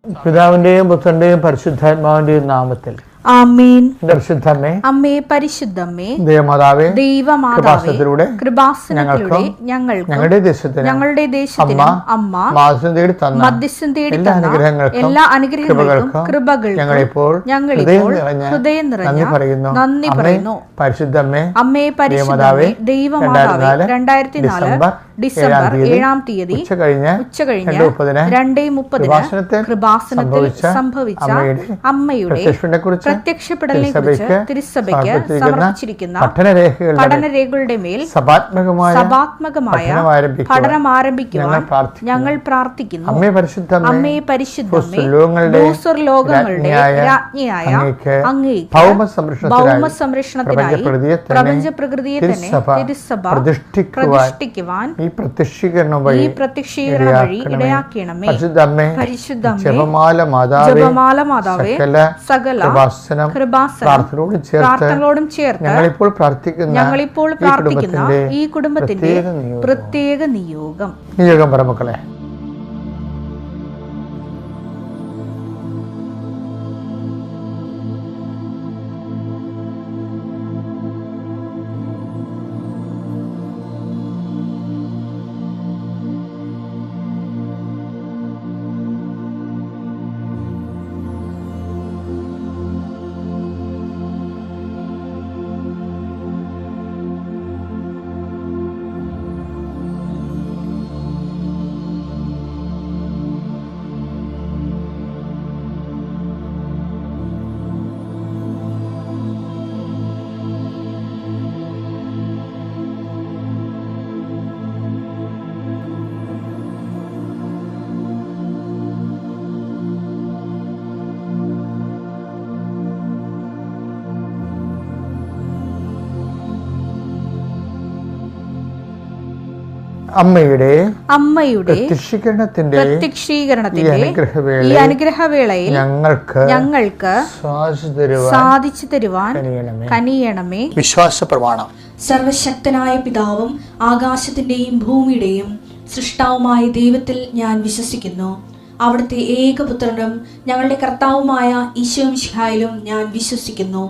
പിതാവിന്റെയും പുത്രന്റെയും പരിശുദ്ധാത്മാവിന്റെയും നാമത്തിൽ ആമേൻ. പരിശുദ്ധമേ, അമ്മേ പരിശുദ്ധമേ, ദൈവമാതാവേ, ദൈവമാതാവേ, കൃപാസനത്തിലൂടെ ഞങ്ങളുടെ ദേശത്തിനും അമ്മ മധ്യസ്ഥം തേടി എല്ലാ അനുഗ്രഹങ്ങൾക്കും കൃപകൾക്കും ഞങ്ങളിപ്പോൾ ഹൃദയം നിറഞ്ഞ നന്ദി പറയുന്നു. പരിശുദ്ധമേ, അമ്മേ പരിശുദ്ധമേ, ദൈവമാതാവേ, 2004 ഡിസംബർ 7-ാം തീയതി ഉച്ചകഴിഞ്ഞ് 2:30 കൃപാസനത്തിൽ സംഭവിച്ച അമ്മയുടെ പ്രത്യക്ഷപ്പെടലിനെ കുറിച്ച് തിരുസഭയ്ക്ക് സമർപ്പിച്ചിരിക്കുന്ന പഠനരേഖകളുടെ മേൽ സഭാത്മകമായ പഠനം ആരംഭിക്കുവാൻ ഞങ്ങൾ പ്രാർത്ഥിക്കുന്നു. അമ്മേ പരിശുദ്ധമേ, ഭൂസ്വർലോകങ്ങളുടെ രാജ്ഞിയായ അങ്ങേക്ക് ഭൗമ സംരക്ഷണത്തിനായി പ്രപഞ്ച പ്രകൃതിയെ തന്നെ തിരുസഭ പ്രതിഷ്ഠിക്കുവാൻ ഈ പ്രത്യക്ഷീകരണം വഴി ഇടയാക്കണമേ. പരിശുദ്ധമേ, ജപമാല മാതാവേ, സകല പ്രാർത്ഥനകളോടും ചേർത്ത് ഞങ്ങളിപ്പോൾ പ്രാർത്ഥിക്കുന്ന ഈ കുടുംബത്തിന്റെ പ്രത്യേക നിയോഗം. മക്കളെ, അമ്മയുടെ പ്രത്യക്ഷീകരണത്തിന്റെ ഈ അനുഗ്രഹവേളയിൽ ഞങ്ങൾക്ക് സാധിച്ചു തരുവാൻ കനിയണമേ. വിശ്വാസ പ്രമാണം. സർവശക്തനായ പിതാവും ആകാശത്തിന്റെയും ഭൂമിയുടെയും സൃഷ്ടാവുമായ ദൈവത്തിൽ ഞാൻ വിശ്വസിക്കുന്നു. അവിടുത്തെ ഏകപുത്രനും ഞങ്ങളുടെ കർത്താവുമായ ഈശോമിശിഹായിലും ഞാൻ വിശ്വസിക്കുന്നു.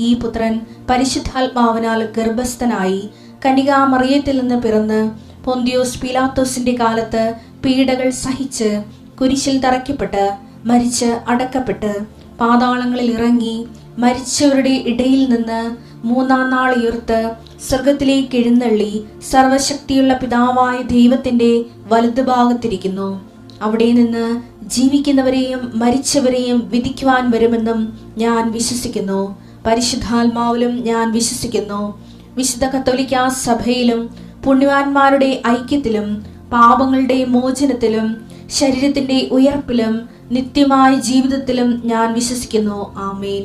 ഈ പുത്രൻ പരിശുദ്ധാത്മാവിനാൽ ഗർഭസ്ഥനായി കന്യകാമറിയത്തിൽ നിന്ന് പിറന്ന് പൊന്തിയോസ് പീലാത്തോസിന്റെ കാലത്ത് പീഡകൾ സഹിച്ച് കുരിശിൽ തറയ്ക്കപ്പെട്ട് മരിച്ച് അടക്കപ്പെട്ട് പാതാളങ്ങളിൽ ഇറങ്ങി മരിച്ചവരുടെ ഇടയിൽ നിന്ന് 3-ാം നാൾ ഉയർത്ത് സ്വർഗത്തിലേക്ക് എഴുന്നള്ളി സർവശക്തിയുള്ള പിതാവായ ദൈവത്തിന്റെ വലതുഭാഗത്തിരിക്കുന്നു. അവിടെ നിന്ന് ജീവിക്കുന്നവരെയും മരിച്ചവരെയും വിധിക്കുവാൻ വരുമെന്നും ഞാൻ വിശ്വസിക്കുന്നു. പരിശുദ്ധാത്മാവിലും ഞാൻ വിശ്വസിക്കുന്നു. വിശുദ്ധ കത്തോലിക്കാ സഭയിലും പുണ്യവാന്മാരുടെ ഐക്യത്തിലും പാപങ്ങളുടെ മോചനത്തിലും ശരീരത്തിന്റെ ഉയർപ്പിലും നിത്യമായ ജീവിതത്തിലും ഞാൻ വിശ്വസിക്കുന്നു. ആമേൻ.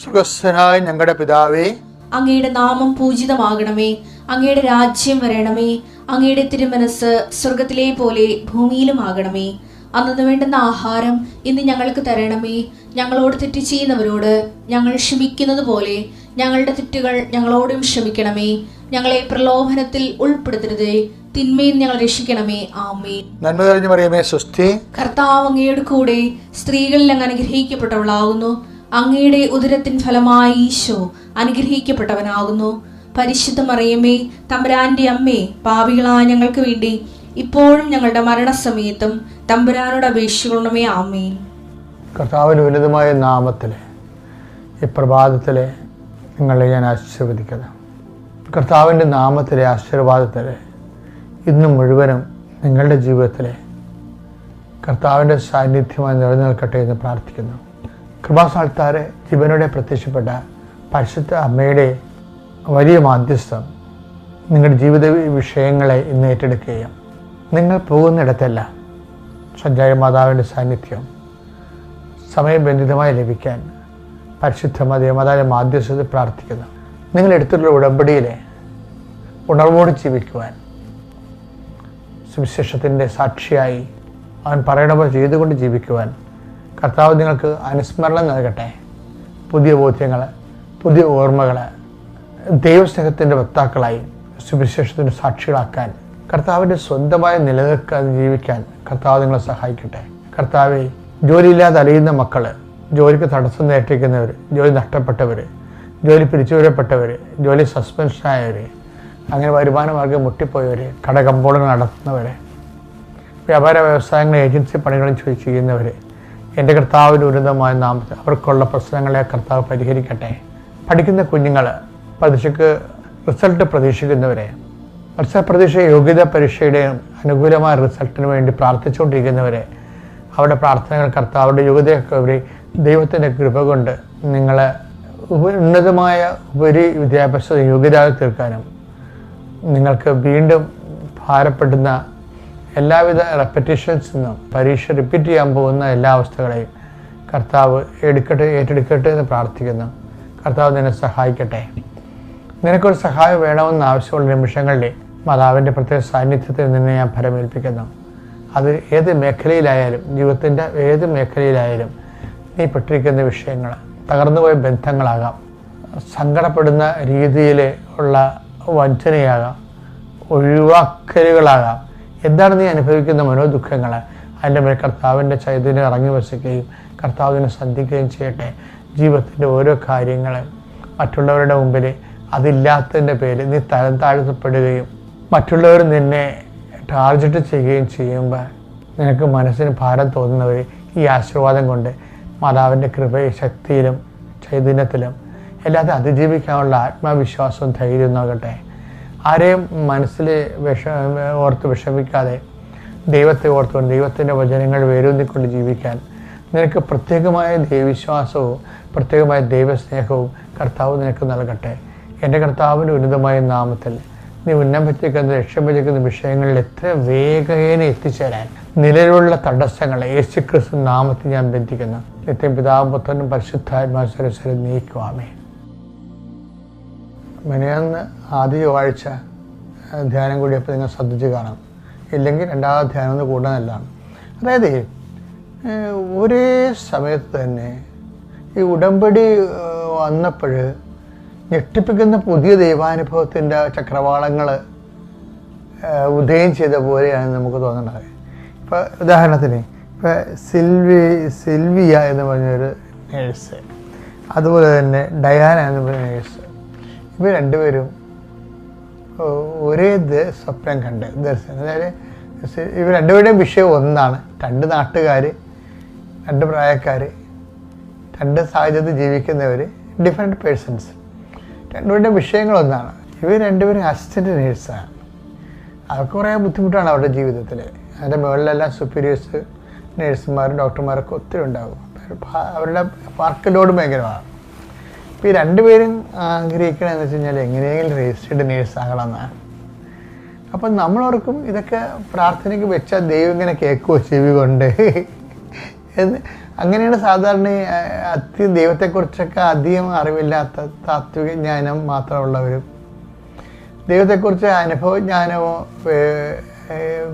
സ്വർഗ്ഗസ്ഥനായ ഞങ്ങളുടെ പിതാവേ, അങ്ങയുടെ നാമം പൂജിതമാകണമേ. അങ്ങയുടെ രാജ്യം വരണമേ. അങ്ങയുടെ തിരുമനസ് സ്വർഗത്തിലെ പോലെ ഭൂമിയിലും ആകണമേ. അന്നു വേണ്ടുന്ന ആഹാരം ഇന്ന് ഞങ്ങൾക്ക് തരണമേ. ഞങ്ങളോട് തെറ്റ് ചെയ്യുന്നവരോട് ഞങ്ങൾ ക്ഷമിക്കുന്നത് പോലെ ഞങ്ങളുടെ തെറ്റുകൾ ഞങ്ങളോടും ക്ഷമിക്കണമേ. ഞങ്ങളെ പ്രലോഭനത്തിൽ ഉൾപ്പെടുത്തരുതേ, തിന്മയിൽ ഞങ്ങൾ രക്ഷിക്കണമേ. ആമേൻ. നന്മ നിറഞ്ഞ മറിയമേ, സ്വസ്തി. കർത്താവ് അങ്ങയുടെ കൂടെ സ്ത്രീകളിൽ അങ്ങ് അനുഗ്രഹിക്കപ്പെട്ടവളാകുന്നു. അങ്ങയുടെ ഉദരത്തിൻ ഫലമായി ഈശോ അനുഗ്രഹിക്കപ്പെട്ടവനാകുന്നു. പരിശുദ്ധ മറിയമേ, തമ്പുരാന്റെ അമ്മേ, പാപികളായ ഞങ്ങൾക്ക് വേണ്ടി ഇപ്പോഴും ഞങ്ങളുടെ മരണസമയത്തും തമ്പുരാനോട് അപേക്ഷിക്കണമേ. ആമേൻ. കർത്താവിന്റെ ഉന്നതമായ നാമത്തിലെ ഈ പ്രഭാതത്തിലെ നിങ്ങളെ ഞാൻ ആശീർവദിക്കുന്നു. കർത്താവിൻ്റെ നാമത്തിലെ ആശീർവാദത്തിലെ ഇന്ന് മുഴുവനും നിങ്ങളുടെ ജീവിതത്തിലെ കർത്താവിൻ്റെ സാന്നിധ്യമായി നിലനിൽക്കട്ടെ എന്ന് പ്രാർത്ഥിക്കുന്നു. കൃപാസാൽത്താരെ ജീവനോടെ പ്രത്യക്ഷപ്പെട്ട പരിശുദ്ധ അമ്മയുടെ വലിയ മാധ്യസ്ഥം നിങ്ങളുടെ ജീവിത വിഷയങ്ങളെ ഇന്ന് ഏറ്റെടുക്കുകയും നിങ്ങൾ പോകുന്നിടത്തെല്ലാം സഞ്ചാര മാതാവിൻ്റെ സാന്നിധ്യം സമയബന്ധിതമായി ലഭിക്കാൻ പരിശുദ്ധ മാതാവിൻ്റെ മാധ്യസ്ഥത പ്രാർത്ഥിക്കുന്നു. നിങ്ങൾ എടുത്തിട്ടുള്ള ഉടമ്പടിയിലെ ഉണർവോട് ജീവിക്കുവാൻ, സുവിശേഷത്തിൻ്റെ സാക്ഷിയായി അവൻ പറയണപോലെ ചെയ്തുകൊണ്ട് ജീവിക്കുവാൻ കർത്താവ് നിങ്ങൾക്ക് അനുസ്മരണം നൽകട്ടെ. പുതിയ ബോധ്യങ്ങൾ, പുതിയ ഓർമ്മകൾ, ദൈവസ്നേഹത്തിൻ്റെ വക്താക്കളായി സുവിശേഷത്തിൻ്റെ സാക്ഷികളാക്കാൻ, കർത്താവിൻ്റെ സ്വന്തമായി നിലനിൽക്കാൻ, ജീവിക്കാൻ കർത്താവ് നിങ്ങളെ സഹായിക്കട്ടെ. കർത്താവെ, ജോലിയില്ലാതെ അലയുന്ന മക്കൾ, ജോലിക്ക് തടസ്സം നേരിട്ടിരിക്കുന്നവർ, ജോലി നഷ്ടപ്പെട്ടവർ, ജോലി പിരിച്ചുവിടപ്പെട്ടവർ, ജോലി സസ്പെൻഷനായവർ, അങ്ങനെ വരുമാന മാർഗ്ഗം മുട്ടിപ്പോയവർ, കടകമ്പോളങ്ങൾ നടത്തുന്നവർ, വ്യാപാര വ്യവസായങ്ങൾ ഏജൻസി പണികളും ചെയ്യുന്നവർ, എൻ്റെ കർത്താവിൻ്റെ ഉന്നതമായ നാമത്തിൽ അവർക്കുള്ള പ്രശ്നങ്ങളെ കർത്താവ് പരിഹരിക്കട്ടെ. പഠിക്കുന്ന കുഞ്ഞുങ്ങൾ, പരീക്ഷയ്ക്ക് റിസൾട്ട് പ്രതീക്ഷിക്കുന്നവരെ, മത്സരപ്രതീക്ഷ യോഗ്യത പരീക്ഷയുടെയും അനുകൂലമായ റിസൾട്ടിന് വേണ്ടി പ്രാർത്ഥിച്ചുകൊണ്ടിരിക്കുന്നവരെ, അവരുടെ പ്രാർത്ഥനകൾ കർത്താവിൻ്റെ യോഗ്യതയൊക്കെ ഉപരി ദൈവത്തിൻ്റെ കൃപ കൊണ്ട് നിങ്ങളെ ഉന്നതമായ ഉപരി വിദ്യാഭ്യാസ യോഗ്യരായി തീർക്കാനും നിങ്ങൾക്ക് വീണ്ടും ഭാരപ്പെടുന്ന എല്ലാവിധ റെപ്പറ്റീഷൻസിൽ നിന്നും പരീക്ഷ റിപ്പീറ്റ് ചെയ്യാൻ പോകുന്ന എല്ലാ അവസ്ഥകളെയും കർത്താവ് ഏറ്റെടുക്കട്ടെ എന്ന് പ്രാർത്ഥിക്കുന്നു. കർത്താവ് നിന്നെ സഹായിക്കട്ടെ. നിനക്കൊരു സഹായം വേണമെന്ന് ആവശ്യമുള്ള നിമിഷങ്ങളിൽ മാതാവിൻ്റെ പ്രത്യേക സാന്നിധ്യത്തിൽ നിന്നെ ഞാൻ ഫലമേൽപ്പിക്കുന്നു. അത് ഏത് മേഖലയിലായാലും, ജീവിതത്തിൻ്റെ ഏത് മേഖലയിലായാലും നീ പെട്ടിരിക്കുന്ന വിഷയങ്ങൾ, തകർന്നുപോയ ബന്ധങ്ങളാകാം, സങ്കടപ്പെടുന്ന രീതിയിൽ ഉള്ള വഞ്ചനയാകാം, ഒഴിവാക്കലുകളാകാം, എന്താണ് നീ അനുഭവിക്കുന്ന മനോദുഃഖങ്ങൾ, അതിൻ്റെ മേൽ കർത്താവിൻ്റെ ചൈതന്യം ഇറങ്ങി വസിക്കുകയും കർത്താവിനെ സന്ധിക്കുകയും ചെയ്യട്ടെ. ജീവിതത്തിൻ്റെ ഓരോ കാര്യങ്ങളും മറ്റുള്ളവരുടെ മുമ്പിൽ അതില്ലാത്തതിൻ്റെ പേരിൽ നീ തരം താഴ്ത്തപ്പെടുകയും മറ്റുള്ളവർ നിന്നെ ടാർഗറ്റ് ചെയ്യുകയും ചെയ്യുമ്പോൾ നിനക്ക് മനസ്സിന് ഭാരം തോന്നുന്നവർ ഈ ആശീർവാദം കൊണ്ട് മാതാവിൻ്റെ കൃപയും ശക്തിയിലും ചൈതന്യത്തിലും എല്ലാത്തിനും അതിജീവിക്കാനുള്ള ആത്മവിശ്വാസവും ധൈര്യം നോക്കട്ടെ. ആരെയും മനസ്സിൽ ഓർത്ത് വിഷമിക്കാതെ ദൈവത്തെ ഓർത്തുകൊണ്ട് ദൈവത്തിൻ്റെ വചനങ്ങൾ വേരൂന്നിക്കൊണ്ട് ജീവിക്കാൻ നിനക്ക് പ്രത്യേകമായ ദൈവവിശ്വാസവും പ്രത്യേകമായ ദൈവസ്നേഹവും കർത്താവ് നിനക്ക് നൽകട്ടെ. എൻ്റെ കർത്താവിൻ്റെ ഉന്നതമായ നാമത്തിൽ നീ ഉന്നമിച്ചിരിക്കുന്ന രക്ഷപ്പെട്ടിരിക്കുന്ന വിഷയങ്ങളിൽ എത്ര വേഗേന എത്തിച്ചേരാൻ നിലവിലുള്ള തടസ്സങ്ങളെ യേശുക്രിസ്തു നാമത്തിൽ ഞാൻ ബന്ധിക്കുന്നു. നിത്യം പിതാവും പുത്രനും പരിശുദ്ധാത്മാവിനും നീക്കുവാമേ. മെനയാന്ന് ആദ്യ ചൊവ്വാഴ്ച ധ്യാനം കൂടിയപ്പോൾ നിങ്ങൾ ശ്രദ്ധിച്ച് കാണാം. ഇല്ലെങ്കിൽ രണ്ടാമത് ധ്യാനം ഒന്ന് കൂടാൻ നല്ലതാണ്. അതായത് ഒരേ സമയത്ത് തന്നെ ഈ ഉടമ്പടി വന്നപ്പോൾ ഞെട്ടിപ്പിക്കുന്ന പുതിയ ദൈവാനുഭവത്തിൻ്റെ ചക്രവാളങ്ങൾ ഉദയം ചെയ്ത പോലെയാണ് നമുക്ക് തോന്നുന്നത്. ഇപ്പോൾ ഉദാഹരണത്തിന് ഇപ്പോൾ സിൽവിയ എന്ന് പറഞ്ഞൊരു നേഴ്സ്, അതുപോലെ തന്നെ ഡയാന എന്ന് പറഞ്ഞ നേഴ്സ്, ഇവർ രണ്ടുപേരും ഒരേ സ്വപ്നം കണ്ട് ദർശനം. അതായത് ഇവർ രണ്ടുപേരുടെയും വിഷയം ഒന്നാണ്. രണ്ട് നാട്ടുകാർ, രണ്ട് പ്രായക്കാർ, രണ്ട് സാഹചര്യത്തിൽ ജീവിക്കുന്നവർ, ഡിഫറെൻറ്റ് പേഴ്സൺസ്, രണ്ടുപേരുടെയും വിഷയങ്ങളൊന്നാണ്. ഇവർ രണ്ടുപേരും അസിസ്റ്റൻ്റ് നേഴ്സാണ്. അവർക്ക് കുറേ ബുദ്ധിമുട്ടാണ് അവരുടെ ജീവിതത്തിൽ. അതിൻ്റെ മുകളിലെല്ലാം സുപ്പീരിയേഴ്സ്, നേഴ്സുമാരും ഡോക്ടർമാരൊക്കെ ഒത്തിരി ഉണ്ടാകും. അവരുടെ വർക്ക് ലോഡ് ഭയങ്കരമാണ്. ഇപ്പോൾ ഈ രണ്ടുപേരും ആഗ്രഹിക്കണമെന്ന് വെച്ച് കഴിഞ്ഞാൽ എങ്ങനെയെങ്കിലും രജിസ്റ്റേർഡ് നേഴ്സ് ആകണമെന്നാണ്. അപ്പം നമ്മളോർക്കും ഇതൊക്കെ പ്രാർത്ഥനയ്ക്ക് വെച്ചാൽ ദൈവം ഇങ്ങനെ കേൾക്കുമോ ചെവി കൊണ്ട് എന്ന്. അങ്ങനെയാണ് സാധാരണ ദൈവത്തെക്കുറിച്ചൊക്കെ അധികം അറിവില്ലാത്ത താത്വിക ജ്ഞാനം മാത്രമുള്ളവരും ദൈവത്തെക്കുറിച്ച് അനുഭവജ്ഞാനമോ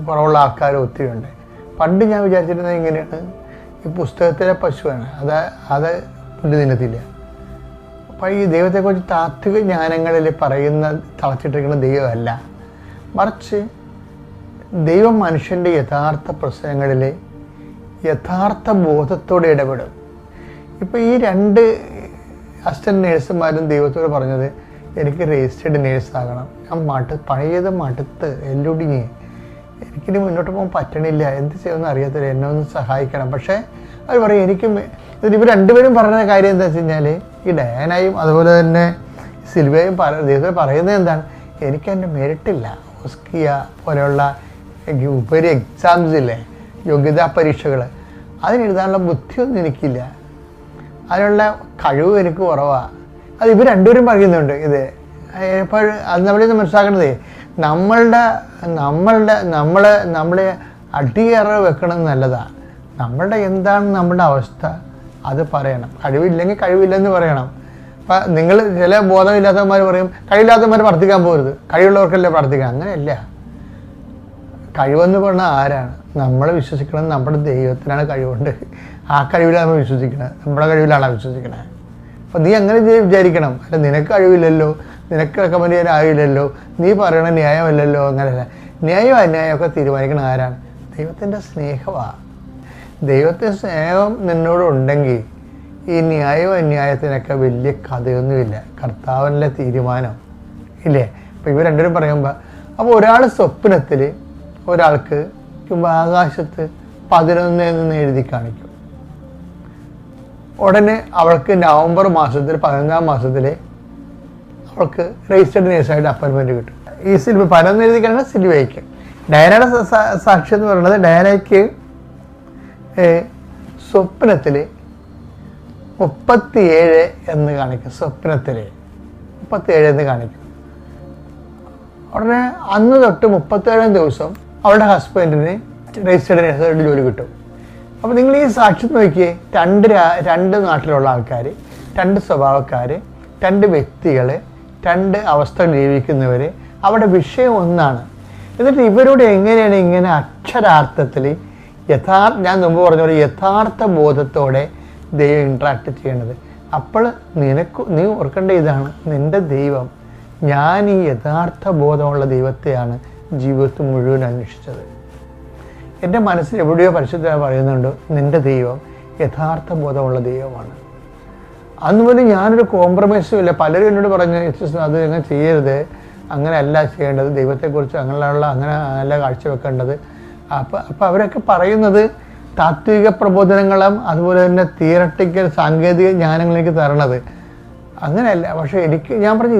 കുറവുള്ള ആൾക്കാരും ഒത്തിരി ഉണ്ട്. പണ്ട് ഞാൻ വിചാരിച്ചിരുന്നത് ഇങ്ങനെയാണ്, ഈ പുസ്തകത്തിലെ പശുവാണ്, അത് പുല്ല് തിന്നത്തില്ല. അപ്പോൾ ഈ ദൈവത്തെക്കുറിച്ച് താത്വിക ജ്ഞാനങ്ങളിൽ പറയുന്ന തളച്ചിട്ടിരിക്കുന്ന ദൈവമല്ല, മറിച്ച് ദൈവം മനുഷ്യൻ്റെ യഥാർത്ഥ പ്രശ്നങ്ങളിൽ യഥാർത്ഥ ബോധത്തോടെ ഇടപെടും. ഇപ്പോൾ ഈ രണ്ട് അസിസ്റ്റൻ്റ് നേഴ്സുമാരും ദൈവത്തോട് പറഞ്ഞത് എനിക്ക് രജിസ്റ്റേർഡ് നേഴ്സാകണം, ഞാൻ പഴയത് മടുത്ത് എല്ലൊടിഞ്ഞ് എനിക്കിനി മുന്നോട്ട് പോകാൻ പറ്റണില്ല, എന്ത് ചെയ്യുമെന്ന് അറിയത്തില്ല, എന്നെ ഒന്ന് സഹായിക്കണം. പക്ഷേ അവർ പറയും ഇവർ രണ്ടുപേരും പറയുന്ന കാര്യം എന്താ വെച്ച് കഴിഞ്ഞാൽ, ഈ ഡയാനയും അതുപോലെ തന്നെ സിൽവിയയും ദൈവത്തോട് പറയുന്നത് എന്താണ്, എനിക്ക് എൻ്റെ മെറിറ്റില്ല, ഓസ്കിയ പോലെയുള്ള ഉപരി എക്സാംസ് ഇല്ലേ, യോഗ്യതാ പരീക്ഷകൾ, അതിനെഴുതാനുള്ള ബുദ്ധിയൊന്നും എനിക്കില്ല, അതിനുള്ള കഴിവ് എനിക്ക് കുറവാണ്. അത് ഇവർ രണ്ടുപേരും പറയുന്നുണ്ട്. ഇത് ഇപ്പോൾ അത് നമ്മളിന്ന് മനസ്സിലാക്കണതേ, നമ്മളെ അടിയേറെ വെക്കണമെന്ന് നല്ലതാണ്. നമ്മളുടെ എന്താണ് നമ്മുടെ അവസ്ഥ അത് പറയണം. കഴിവില്ലെങ്കിൽ കഴിവില്ലെന്ന് പറയണം. അപ്പം നിങ്ങൾ ചില ബോധമില്ലാത്തവന്മാർ പറയും കഴിവില്ലാത്തവന്മാർ പ്രാർത്ഥിക്കാൻ പോകരുത്, കഴിവുള്ളവർക്കല്ലേ പ്രാർത്ഥിക്കാം. അങ്ങനെയല്ല. കഴിവെന്ന് പറഞ്ഞാൽ ആരാണ്? നമ്മൾ വിശ്വസിക്കണം നമ്മുടെ ദൈവത്തിനാണ് കഴിവുണ്ട്. ആ കഴിവിലാണ് നമ്മൾ വിശ്വസിക്കുന്നത്, നമ്മുടെ കഴിവിലാണ് വിശ്വസിക്കുന്നത്. അപ്പം നീ അങ്ങനെ വിചാരിക്കണം. അല്ല നിനക്ക് കഴിവില്ലല്ലോ, നിനക്ക് റെക്കമെൻഡ് ചെയ്യാൻ ആവില്ലല്ലോ, നീ പറയണ ന്യായമല്ലല്ലോ. അങ്ങനെയല്ല. ന്യായം അന്യായമൊക്കെ തീരുമാനിക്കണം ആരാണ്? ദൈവത്തിൻ്റെ സ്നേഹമാണ്. ദൈവത്തെ സ്നേഹം നിന്നോട് ഉണ്ടെങ്കിൽ ഈ ന്യായവും അന്യായത്തിനൊക്കെ വലിയ കഥയൊന്നുമില്ല. കർത്താവിൻ്റെ തീരുമാനം ഇല്ലേ? അപ്പോൾ ഇവർ രണ്ടുപേരും പറയുമ്പോൾ, അപ്പോൾ ഒരാൾ സ്വപ്നത്തിൽ ഒരാൾക്ക് ആകാശത്ത് 11 എന്ന് എഴുതി കാണിക്കും. ഉടനെ അവൾക്ക് നവംബർ മാസത്തിൽ 11-ാം മാസത്തിൽ അവൾക്ക് രജിസ്റ്റേർഡ് നേഴ്സായിട്ട് അപ്പോയിൻമെൻറ്റ് കിട്ടും. ഈ സിൽവ 11 എഴുതി കഴിഞ്ഞാൽ സിൽവയ്ക്ക്. ഡയനയുടെ സാക്ഷ്യം എന്ന് പറയുന്നത്, ഡയനയ്ക്ക് സ്വപ്നത്തിൽ 37 എന്ന് കാണിക്കും. സ്വപ്നത്തിൽ 37 എന്ന് കാണിക്കും. ഉടനെ അന്ന് തൊട്ട് 37-ാം ദിവസം അവളുടെ ഹസ്ബൻഡിന് രജിസ്റ്റേർഡ് നേഴ്സായിട്ട് ജോലി കിട്ടും. അപ്പോൾ നിങ്ങൾ ഈ സാക്ഷ്യം നോക്കിയേ, രണ്ട് നാട്ടിലുള്ള ആൾക്കാർ, 2 സ്വഭാവക്കാർ, 2 വ്യക്തികൾ, 2 അവസ്ഥകൾ ജീവിക്കുന്നവർ, അവിടെ വിഷയം ഒന്നാണ്. എന്നിട്ട് ഇവരോട് എങ്ങനെയാണ് ഇങ്ങനെ അക്ഷരാർത്ഥത്തിൽ ഞാൻ മുമ്പ് പറഞ്ഞ പോലെ യഥാർത്ഥ ബോധത്തോടെ ദൈവം ഇൻട്രാക്ട് ചെയ്യേണ്ടത്. അപ്പോൾ നീ ഓർക്കേണ്ട ഇതാണ്, നിൻ്റെ ദൈവം, ഞാൻ ഈ യഥാർത്ഥ ബോധമുള്ള ദൈവത്തെയാണ് ജീവിതത്തിൽ മുഴുവൻ അന്വേഷിച്ചത്. എൻ്റെ മനസ്സിൽ എവിടെയോ പരിശുദ്ധമായി പറയുന്നുണ്ട്, നിൻ്റെ ദൈവം യഥാർത്ഥ ബോധമുള്ള ദൈവമാണ്. അതുപോലെ ഞാനൊരു കോംപ്രമൈസും ഇല്ല. പലരും എന്നോട് പറഞ്ഞു, അത് അങ്ങനെ ചെയ്യരുത്, അങ്ങനെയല്ല ചെയ്യേണ്ടത്, ദൈവത്തെക്കുറിച്ച് അങ്ങനെ അല്ല കാഴ്ചവെക്കേണ്ടത്. അപ്പോൾ അവരൊക്കെ പറയുന്നത് താത്വിക പ്രബോധനങ്ങളും അതുപോലെ തന്നെ തിയറട്ടിക്കൽ സാങ്കേതിക ജ്ഞാനങ്ങളിലേക്ക് തരണത് അങ്ങനെയല്ല. പക്ഷേ ഞാൻ പറഞ്ഞു,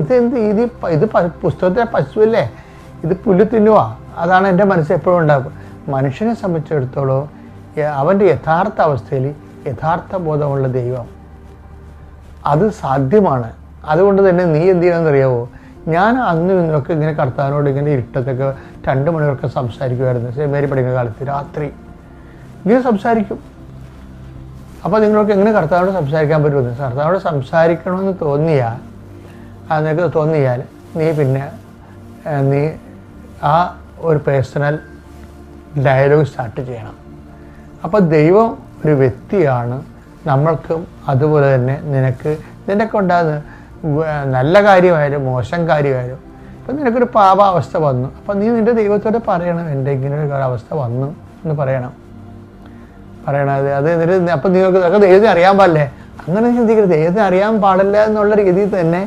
ഇത് പുസ്തകത്തിലെ പശുവല്ലേ, ഇത് പുല്ല് തിന്നുവാ. അതാണ് എൻ്റെ മനസ്സിൽ എപ്പോഴും ഉണ്ടാകും. മനുഷ്യനെ സംബന്ധിച്ചിടത്തോളം അവൻ്റെ യഥാർത്ഥ അവസ്ഥയിൽ യഥാർത്ഥ ബോധമുള്ള ദൈവം, അത് സാധ്യമാണ്. അതുകൊണ്ട് തന്നെ നീ എന്ത് ചെയ്യണമെന്നറിയാവോ? ഞാൻ അന്നും ഇന്നൊക്കെ ഇങ്ങനെ കർത്താവിനോട് ഇങ്ങനെ ഇരുട്ടത്തൊക്കെ 2 മണിവരെയൊക്കെ സംസാരിക്കുമായിരുന്നു. സെമിനാരി പഠിക്കുന്ന കാലത്ത് രാത്രി ഇങ്ങനെ സംസാരിക്കും. അപ്പോൾ നിങ്ങൾക്ക് എങ്ങനെ കർത്താവിനോട് സംസാരിക്കാൻ പറ്റുമെന്ന്, കർത്താവിനോട് സംസാരിക്കണമെന്ന് നിനക്ക് തോന്നിയാൽ നീ ആ ഒരു പേഴ്സണൽ ഡയലോഗ് സ്റ്റാർട്ട് ചെയ്യണം. അപ്പോൾ ദൈവം ഒരു വ്യക്തിയാണ്, നമ്മൾക്കും അതുപോലെ തന്നെ നിനക്ക് ഉണ്ടാകുന്ന നല്ല കാര്യമായാലും മോശം കാര്യമായാലും. ഇപ്പം നിനക്കൊരു പാപാവസ്ഥ വന്നു, അപ്പം നീ നിൻ്റെ ദൈവത്തോട് പറയണം, എൻ്റെ ഇങ്ങനെ ഒരു അവസ്ഥ വന്നു എന്ന് പറയണം. അത് എന്നിട്ട് അപ്പം നിങ്ങൾക്ക് ദൈവത്തെ അറിയാൻ പാടില്ലേ? അങ്ങനെ ചിന്തിക്കരുത്. ദൈവത്തെ അറിയാൻ പാടില്ല എന്നുള്ള രീതിയിൽ തന്നെ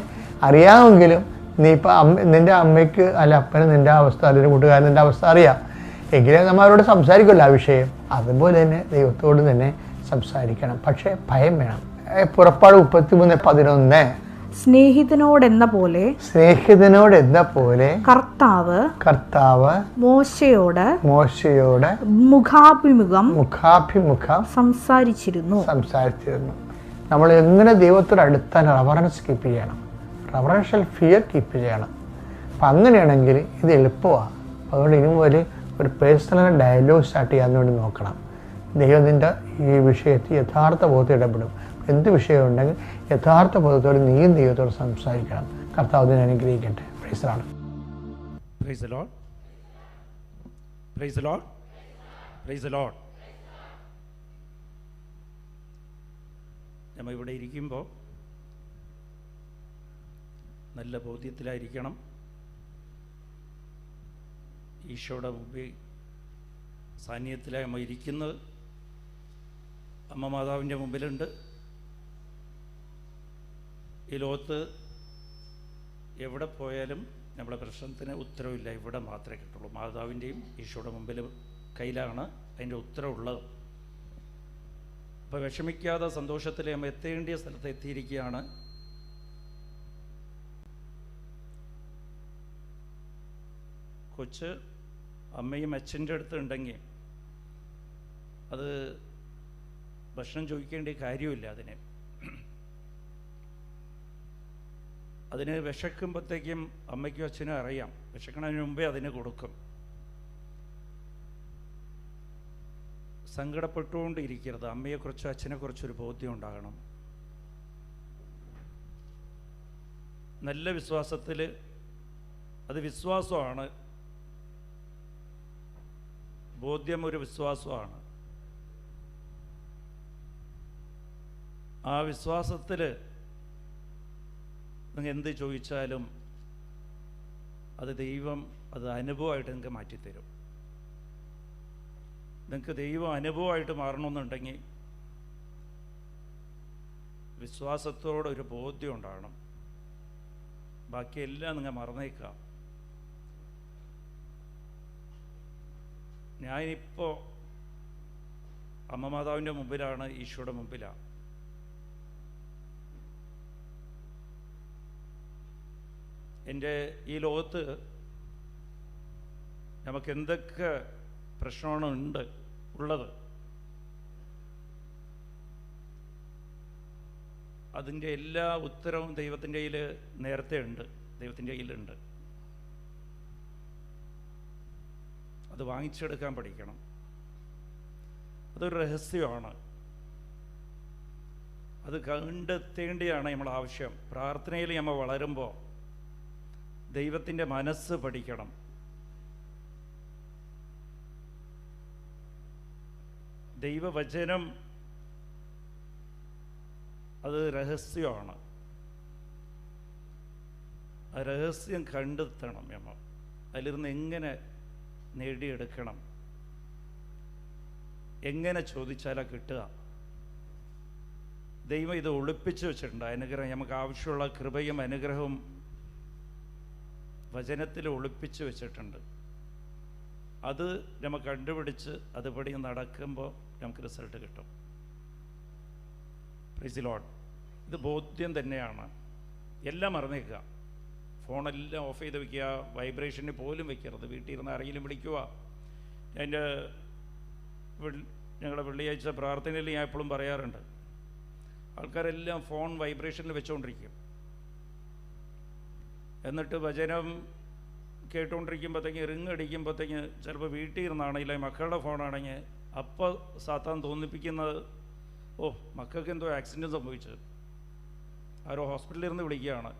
അറിയാമെങ്കിലും നീ ഇപ്പം നിൻ്റെ അമ്മയ്ക്ക് അല്ല അപ്പന് നിൻ്റെ അവസ്ഥ, അല്ലെങ്കിൽ കൂട്ടുകാരൻ നിൻ്റെ അവസ്ഥ അറിയാം എങ്കിലേ നമ്മൾ അവരോട് സംസാരിക്കുമല്ലോ ആ വിഷയം. അതുപോലെ തന്നെ ദൈവത്തോട് തന്നെ സംസാരിക്കണം. പക്ഷേ ഭയം വേണം. പുറപ്പാട് 33:11 സ്നേഹിതനോടെന്ന പോലെ കർത്താവ് മോശയോട് മുഖാഭിമുഖം സംസാരിച്ചിരുന്നു. നമ്മൾ എങ്ങനെ ദൈവത്തോട് അടുത്താൻ റവറൻസ് കീപ്പ് ചെയ്യണം, റവറൻഷ്യൽ ഫിയർ കീപ്പ് ചെയ്യണം. അപ്പം അങ്ങനെയാണെങ്കിൽ ഇത് എളുപ്പമാണ്. അതുകൊണ്ട് ഇനി മുതൽ ഒരു പേഴ്സണൽ ഡയലോഗ് സ്റ്റാർട്ട് ചെയ്യാൻ വേണ്ടി നോക്കണം. ദൈവത്തിൻ്റെ ഈ വിഷയത്തിൽ യഥാർത്ഥ ബോധത്തിൽ ഇടപെടും. എന്ത് വിഷയമുണ്ടെങ്കിൽ യഥാർത്ഥ ബോധത്തോടെ നീയും ദൈവത്തോട് സംസാരിക്കണം. കർത്താവ് ഇതിനെ അനുഗ്രഹിക്കട്ടെ. Price the Lord. Price the Lord. Price the Lord. Price the Lord. നമ്മൾ ഇവിടെ ഇരിക്കുമ്പോൾ നല്ല ബോധ്യത്തിലായിരിക്കണം. ഈശോയുടെ മുമ്പിൽ സാന്നിധ്യത്തിലാണ് നമ്മൾ ഇരിക്കുന്നത്. അമ്മ മാതാവിൻ്റെ മുമ്പിലുണ്ട്. ഈ ലോകത്ത് എവിടെ പോയാലും നമ്മുടെ പ്രശ്നത്തിന് ഉത്തരവില്ല, ഇവിടെ മാത്രമേ കിട്ടുള്ളൂ. മാതാവിൻ്റെയും ഈശോയുടെ മുമ്പിൽ കയ്യിലാണ് അതിൻ്റെ ഉത്തരവുള്ളത്. അപ്പോൾ വിഷമിക്കാതെ സന്തോഷത്തിൽ നമ്മൾ എത്തേണ്ടിയ സ്ഥലത്ത് എത്തിയിരിക്കുകയാണ്. കൊച്ച് അമ്മയും അച്ഛൻ്റെ അടുത്ത് ഉണ്ടെങ്കിൽ അത് ഭക്ഷണം ചോദിക്കേണ്ട കാര്യമില്ല. അതിന് വിശക്കുമ്പോഴത്തേക്കും അമ്മയ്ക്കും അച്ഛനും അറിയാം, വിശക്കണതിന് മുമ്പേ അതിന് കൊടുക്കും. സങ്കടപ്പെട്ടുകൊണ്ടിരിക്കരുത്. അമ്മയെക്കുറിച്ചോ അച്ഛനെക്കുറിച്ചൊരു ബോധ്യം ഉണ്ടാകണം. നല്ല വിശ്വാസത്തിൽ, അത് വിശ്വാസമാണ്, ബോധ്യം ഒരു വിശ്വാസമാണ്. ആ വിശ്വാസത്തിൽ നിങ്ങൾ എന്ത് ചോദിച്ചാലും അത് ദൈവം അത് അനുഭവമായിട്ട് നിങ്ങൾക്ക് മാറ്റിത്തരും. നിങ്ങൾക്ക് ദൈവം അനുഭവമായിട്ട് മാറണമെന്നുണ്ടെങ്കിൽ വിശ്വാസത്തോടൊരു ബോധ്യം ഉണ്ടാകണം. ബാക്കിയെല്ലാം നിങ്ങൾ മറന്നേക്കാം. ഞാനിപ്പോൾ അമ്മ മാതാവിൻ്റെ മുമ്പിലാണ്, ഈശോയുടെ മുമ്പിലാണ്. എൻ്റെ ഈ ലോകത്ത് നമുക്ക് എന്തൊക്കെ പ്രശ്നമാണ് ഉള്ളത്, അതിൻ്റെ എല്ലാ ഉത്തരവും ദൈവത്തിൻ്റെ കയ്യിൽ നേരത്തെ ഉണ്ട്, ദൈവത്തിൻ്റെ കയ്യിലുണ്ട്. അത് വാങ്ങിച്ചെടുക്കാൻ പഠിക്കണം. അതൊരു രഹസ്യമാണ്. അത് കണ്ടെത്തേണ്ടിയാണ് നമ്മൾ ആവശ്യം. പ്രാർത്ഥനയിൽ നമ്മൾ വളരുമ്പോൾ ദൈവത്തിൻ്റെ മനസ്സ് പഠിക്കണം. ദൈവവചനം അത് രഹസ്യമാണ്. ആ രഹസ്യം കണ്ടെത്തണം നമ്മൾ. അതിലിരുന്ന് എങ്ങനെ നേടിയെടുക്കണം, എങ്ങനെ ചോദിച്ചാലാണ് കിട്ടുക. ദൈവം ഇത് ഒളിപ്പിച്ച് വെച്ചിട്ടുണ്ട്. അനുഗ്രഹം, നമുക്ക് ആവശ്യമുള്ള കൃപയും അനുഗ്രഹവും വചനത്തിൽ ഒളിപ്പിച്ച് വെച്ചിട്ടുണ്ട്. അത് നമ്മൾ കണ്ടുപിടിച്ച് അതുപടി നടക്കുമ്പോൾ നമുക്ക് റിസൾട്ട് കിട്ടും. Price the Lord. ഇത് ബോധ്യം തന്നെയാണ്. എല്ലാം മറന്നേക്കുക. ഫോണെല്ലാം ഓഫ് ചെയ്ത് വയ്ക്കുക, വൈബ്രേഷന് പോലും വയ്ക്കരുത്. വീട്ടിൽ ഇരുന്ന് ആരെങ്കിലും വിളിക്കുക. ഞങ്ങളുടെ വെള്ളിയാഴ്ച പ്രാർത്ഥനയിൽ ഞാൻ എപ്പോഴും പറയാറുണ്ട്, ആൾക്കാരെല്ലാം ഫോൺ വൈബ്രേഷനിൽ വെച്ചുകൊണ്ടിരിക്കും. എന്നിട്ട് വചനം കേട്ടുകൊണ്ടിരിക്കുമ്പോഴത്തേക്ക് റിങ് അടിക്കുമ്പോഴത്തേക്ക് ചിലപ്പോൾ വീട്ടിൽ ഇരുന്നാണെങ്കിൽ മക്കളുടെ ഫോണാണെങ്കിൽ അപ്പോൾ സാത്താൻ തോന്നിപ്പിക്കുന്നത്, ഓ മക്കൾക്ക് എന്തോ ആക്സിഡൻറ്റ് സംഭവിച്ചത്, ആരോ ഹോസ്പിറ്റലിൽ ഇരുന്ന് വിളിക്കുകയാണ്.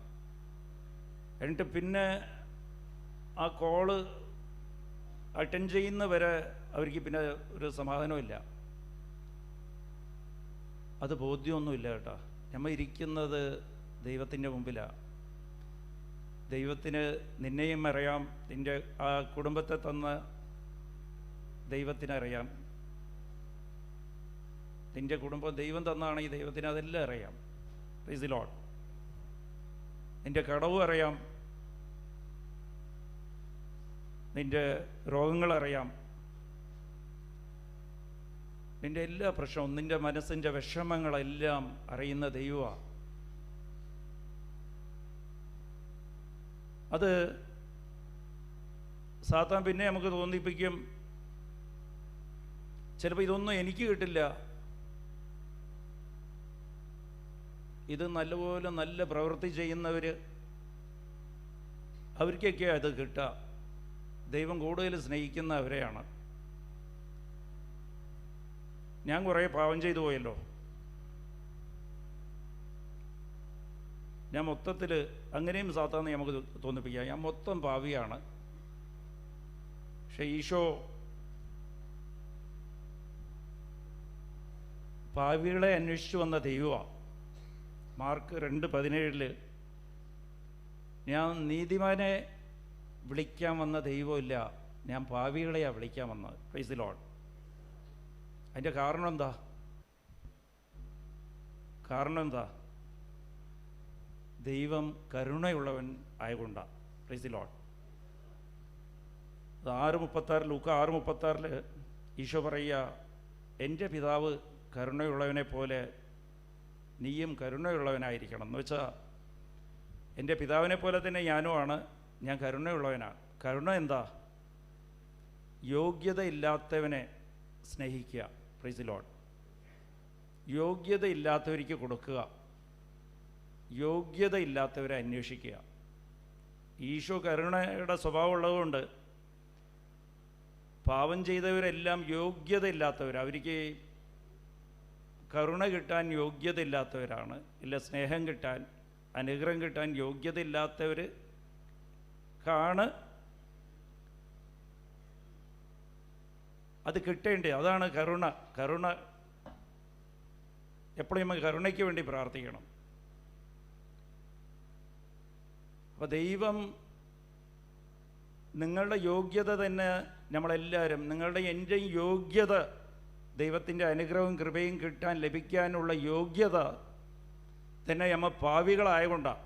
എന്നിട്ട് പിന്നെ ആ കോള് അറ്റൻഡ് ചെയ്യുന്നവരെ അവർക്ക് പിന്നെ ഒരു സമാധാനമില്ല. അത് ബോധ്യമൊന്നുമില്ല കേട്ടോ. നമ്മൾ ഇരിക്കുന്നത് ദൈവത്തിൻ്റെ മുമ്പിലാണ്. ദൈവത്തിന് നിന്നെയും അറിയാം, നിൻ്റെ ആ കുടുംബത്തെ തന്ന ദൈവത്തിനറിയാം. നിൻ്റെ കുടുംബം ദൈവം തന്നാണെങ്കിൽ ദൈവത്തിന് അതെല്ലാം അറിയാം. Price the Lord. നിൻ്റെ കടവും അറിയാം, നിൻ്റെ രോഗങ്ങളറിയാം, നിൻ്റെ എല്ലാ പ്രശ്നവും, നിൻ്റെ മനസ്സിൻ്റെ വിഷമങ്ങളെല്ലാം അറിയുന്ന ദൈവമാണ്. അത് സാത്താൻ പിന്നെ നമുക്ക് തോന്നിപ്പിക്കും, ചിലപ്പോൾ ഇതൊന്നും എനിക്ക് കിട്ടില്ല, ഇത് നല്ലപോലെ നല്ല പ്രവൃത്തി ചെയ്യുന്നവർ അവർക്കൊക്കെ അത് കിട്ടുക. ദൈവം കൂടുതൽ സ്നേഹിക്കുന്നവരെയാണ്. ഞാൻ കുറേ പാവം ചെയ്തു പോയല്ലോ. ഞാൻ മൊത്തത്തിൽ അങ്ങനെയും സാത്താന്ന് നമുക്ക് തോന്നിപ്പിക്കാം, ഞാൻ മൊത്തം പാവിയാണ്. പക്ഷെ ഈശോ പാവികളെ അന്വേഷിച്ചു വന്ന ദൈവമാണ്. മാർക്ക് 2:17 ഞാൻ നീതിമാനെ വിളിക്കാൻ വന്ന ദൈവമില്ല, ഞാൻ പാവികളെയാണ് വിളിക്കാൻ വന്നത്. Price the Lord. അതിൻ്റെ കാരണം എന്താ? ദൈവം കരുണയുള്ളവൻ ആയതുകൊണ്ടാണ്. Price the Lord. അത് 6:36 ലൂക്ക 6:36 ഈശോ പറയുക, എൻ്റെ പിതാവ് കരുണയുള്ളവനെ പോലെ നീയും കരുണയുള്ളവനായിരിക്കണം. എന്ന് വെച്ചാൽ എൻ്റെ പിതാവിനെ പോലെ തന്നെ ഞാനുമാണ്, ഞാൻ കരുണയുള്ളവനാണ്. കരുണ എന്താ? യോഗ്യതയില്ലാത്തവനെ സ്നേഹിക്കുക. Price the Lord. യോഗ്യതയില്ലാത്തവർക്ക് കൊടുക്കുക, യോഗ്യതയില്ലാത്തവരെ അന്വേഷിക്കുക. ഈശോ കരുണയുടെ സ്വഭാവം ഉള്ളതുകൊണ്ട് പാപം ചെയ്തവരെല്ലാം യോഗ്യതയില്ലാത്തവർ, അവർക്ക് കരുണ കിട്ടാൻ യോഗ്യതയില്ലാത്തവരാണ്. ഇല്ല സ്നേഹം കിട്ടാൻ, അനുഗ്രഹം കിട്ടാൻ യോഗ്യതയില്ലാത്തവർക്കാണ് അത് കിട്ടേണ്ടത്. അതാണ് കരുണ. എപ്പോഴും നമ്മൾ കരുണയ്ക്ക് വേണ്ടി പ്രാർത്ഥിക്കണം. അപ്പോൾ ദൈവം നിങ്ങളുടെ യോഗ്യത തന്നെ നമ്മളെല്ലാവരും നിങ്ങളുടെ എൻ്റെയും യോഗ്യത, ദൈവത്തിൻ്റെ അനുഗ്രഹവും കൃപയും കിട്ടാൻ ലഭിക്കാനുള്ള യോഗ്യത തന്നെ നമ്മൾ പാവികളായതുകൊണ്ടാണ്.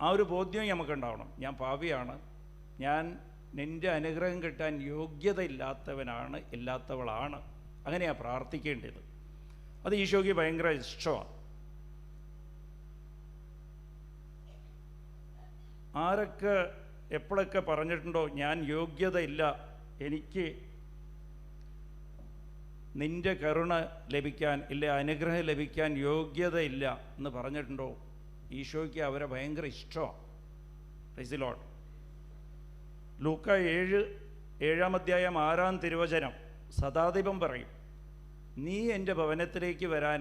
ആ ഒരു ബോധ്യം നമുക്കുണ്ടാവണം. ഞാൻ പാവിയാണ്, ഞാൻ നിൻ്റെ അനുഗ്രഹം കിട്ടാൻ യോഗ്യതയില്ലാത്തവനാണ്, ഇല്ലാത്തവളാണ്. അങ്ങനെയാണ് പ്രാർത്ഥിക്കേണ്ടത്. അത് ഈശോയ്ക്ക് ഭയങ്കര ഇഷ്ടമാണ്. ആരൊക്കെ എപ്പോഴൊക്കെ പറഞ്ഞിട്ടുണ്ടോ ഞാൻ യോഗ്യതയില്ല, എനിക്ക് നിൻ്റെ കരുണ ലഭിക്കാൻ ഇല്ല, അനുഗ്രഹം ലഭിക്കാൻ യോഗ്യതയില്ല എന്ന് പറഞ്ഞിട്ടുണ്ടോ, ഈശോയ്ക്ക് അവരെ ഭയങ്കര ഇഷ്ടമാണ്. Praise the lord. ലൂക്ക 7-ാം അധ്യായം 6-ാം തിരുവചനം സദാധിപൻ പറയും, നീ എൻ്റെ ഭവനത്തിലേക്ക് വരാൻ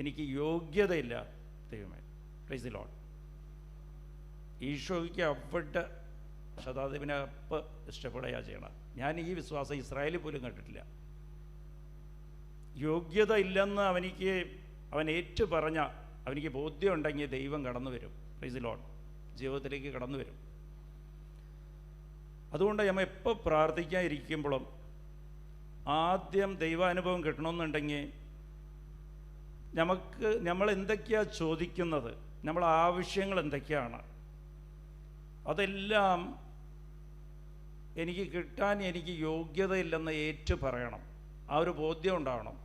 എനിക്ക് യോഗ്യതയില്ല ദൈവമേ. Price the Lord. ഈശോയ്ക്ക് അവിടെ ശതാധിപനെ അപ്പം ഇഷ്ടപ്പെടുകയാണ് ചെയ്യണം. ഞാൻ ഈ വിശ്വാസം ഇസ്രായേലിൽ പോലും കണ്ടിട്ടില്ല. യോഗ്യത ഇല്ലെന്ന് അവൻ ഏറ്റു പറഞ്ഞ അവനിക്ക് ബോധ്യം ഉണ്ടെങ്കിൽ ദൈവം കടന്നു വരും. Price the Lord. ജീവിതത്തിലേക്ക് കടന്നു വരും. അതുകൊണ്ട് നമ്മൾ എപ്പോൾ പ്രാർത്ഥിക്കാതിരിക്കുമ്പോഴും ആദ്യം ദൈവാനുഭവം കിട്ടണമെന്നുണ്ടെങ്കിൽ നമ്മൾ എന്തൊക്കെയാണ് ചോദിക്കുന്നത്, നമ്മളെ ആവശ്യങ്ങൾ എന്തൊക്കെയാണ്, അതെല്ലാം എനിക്ക് കിട്ടാൻ എനിക്ക് യോഗ്യതയില്ലെന്ന് ഏറ്റു പറയണം. ആ ഒരു ബോധ്യം ഉണ്ടാവണം.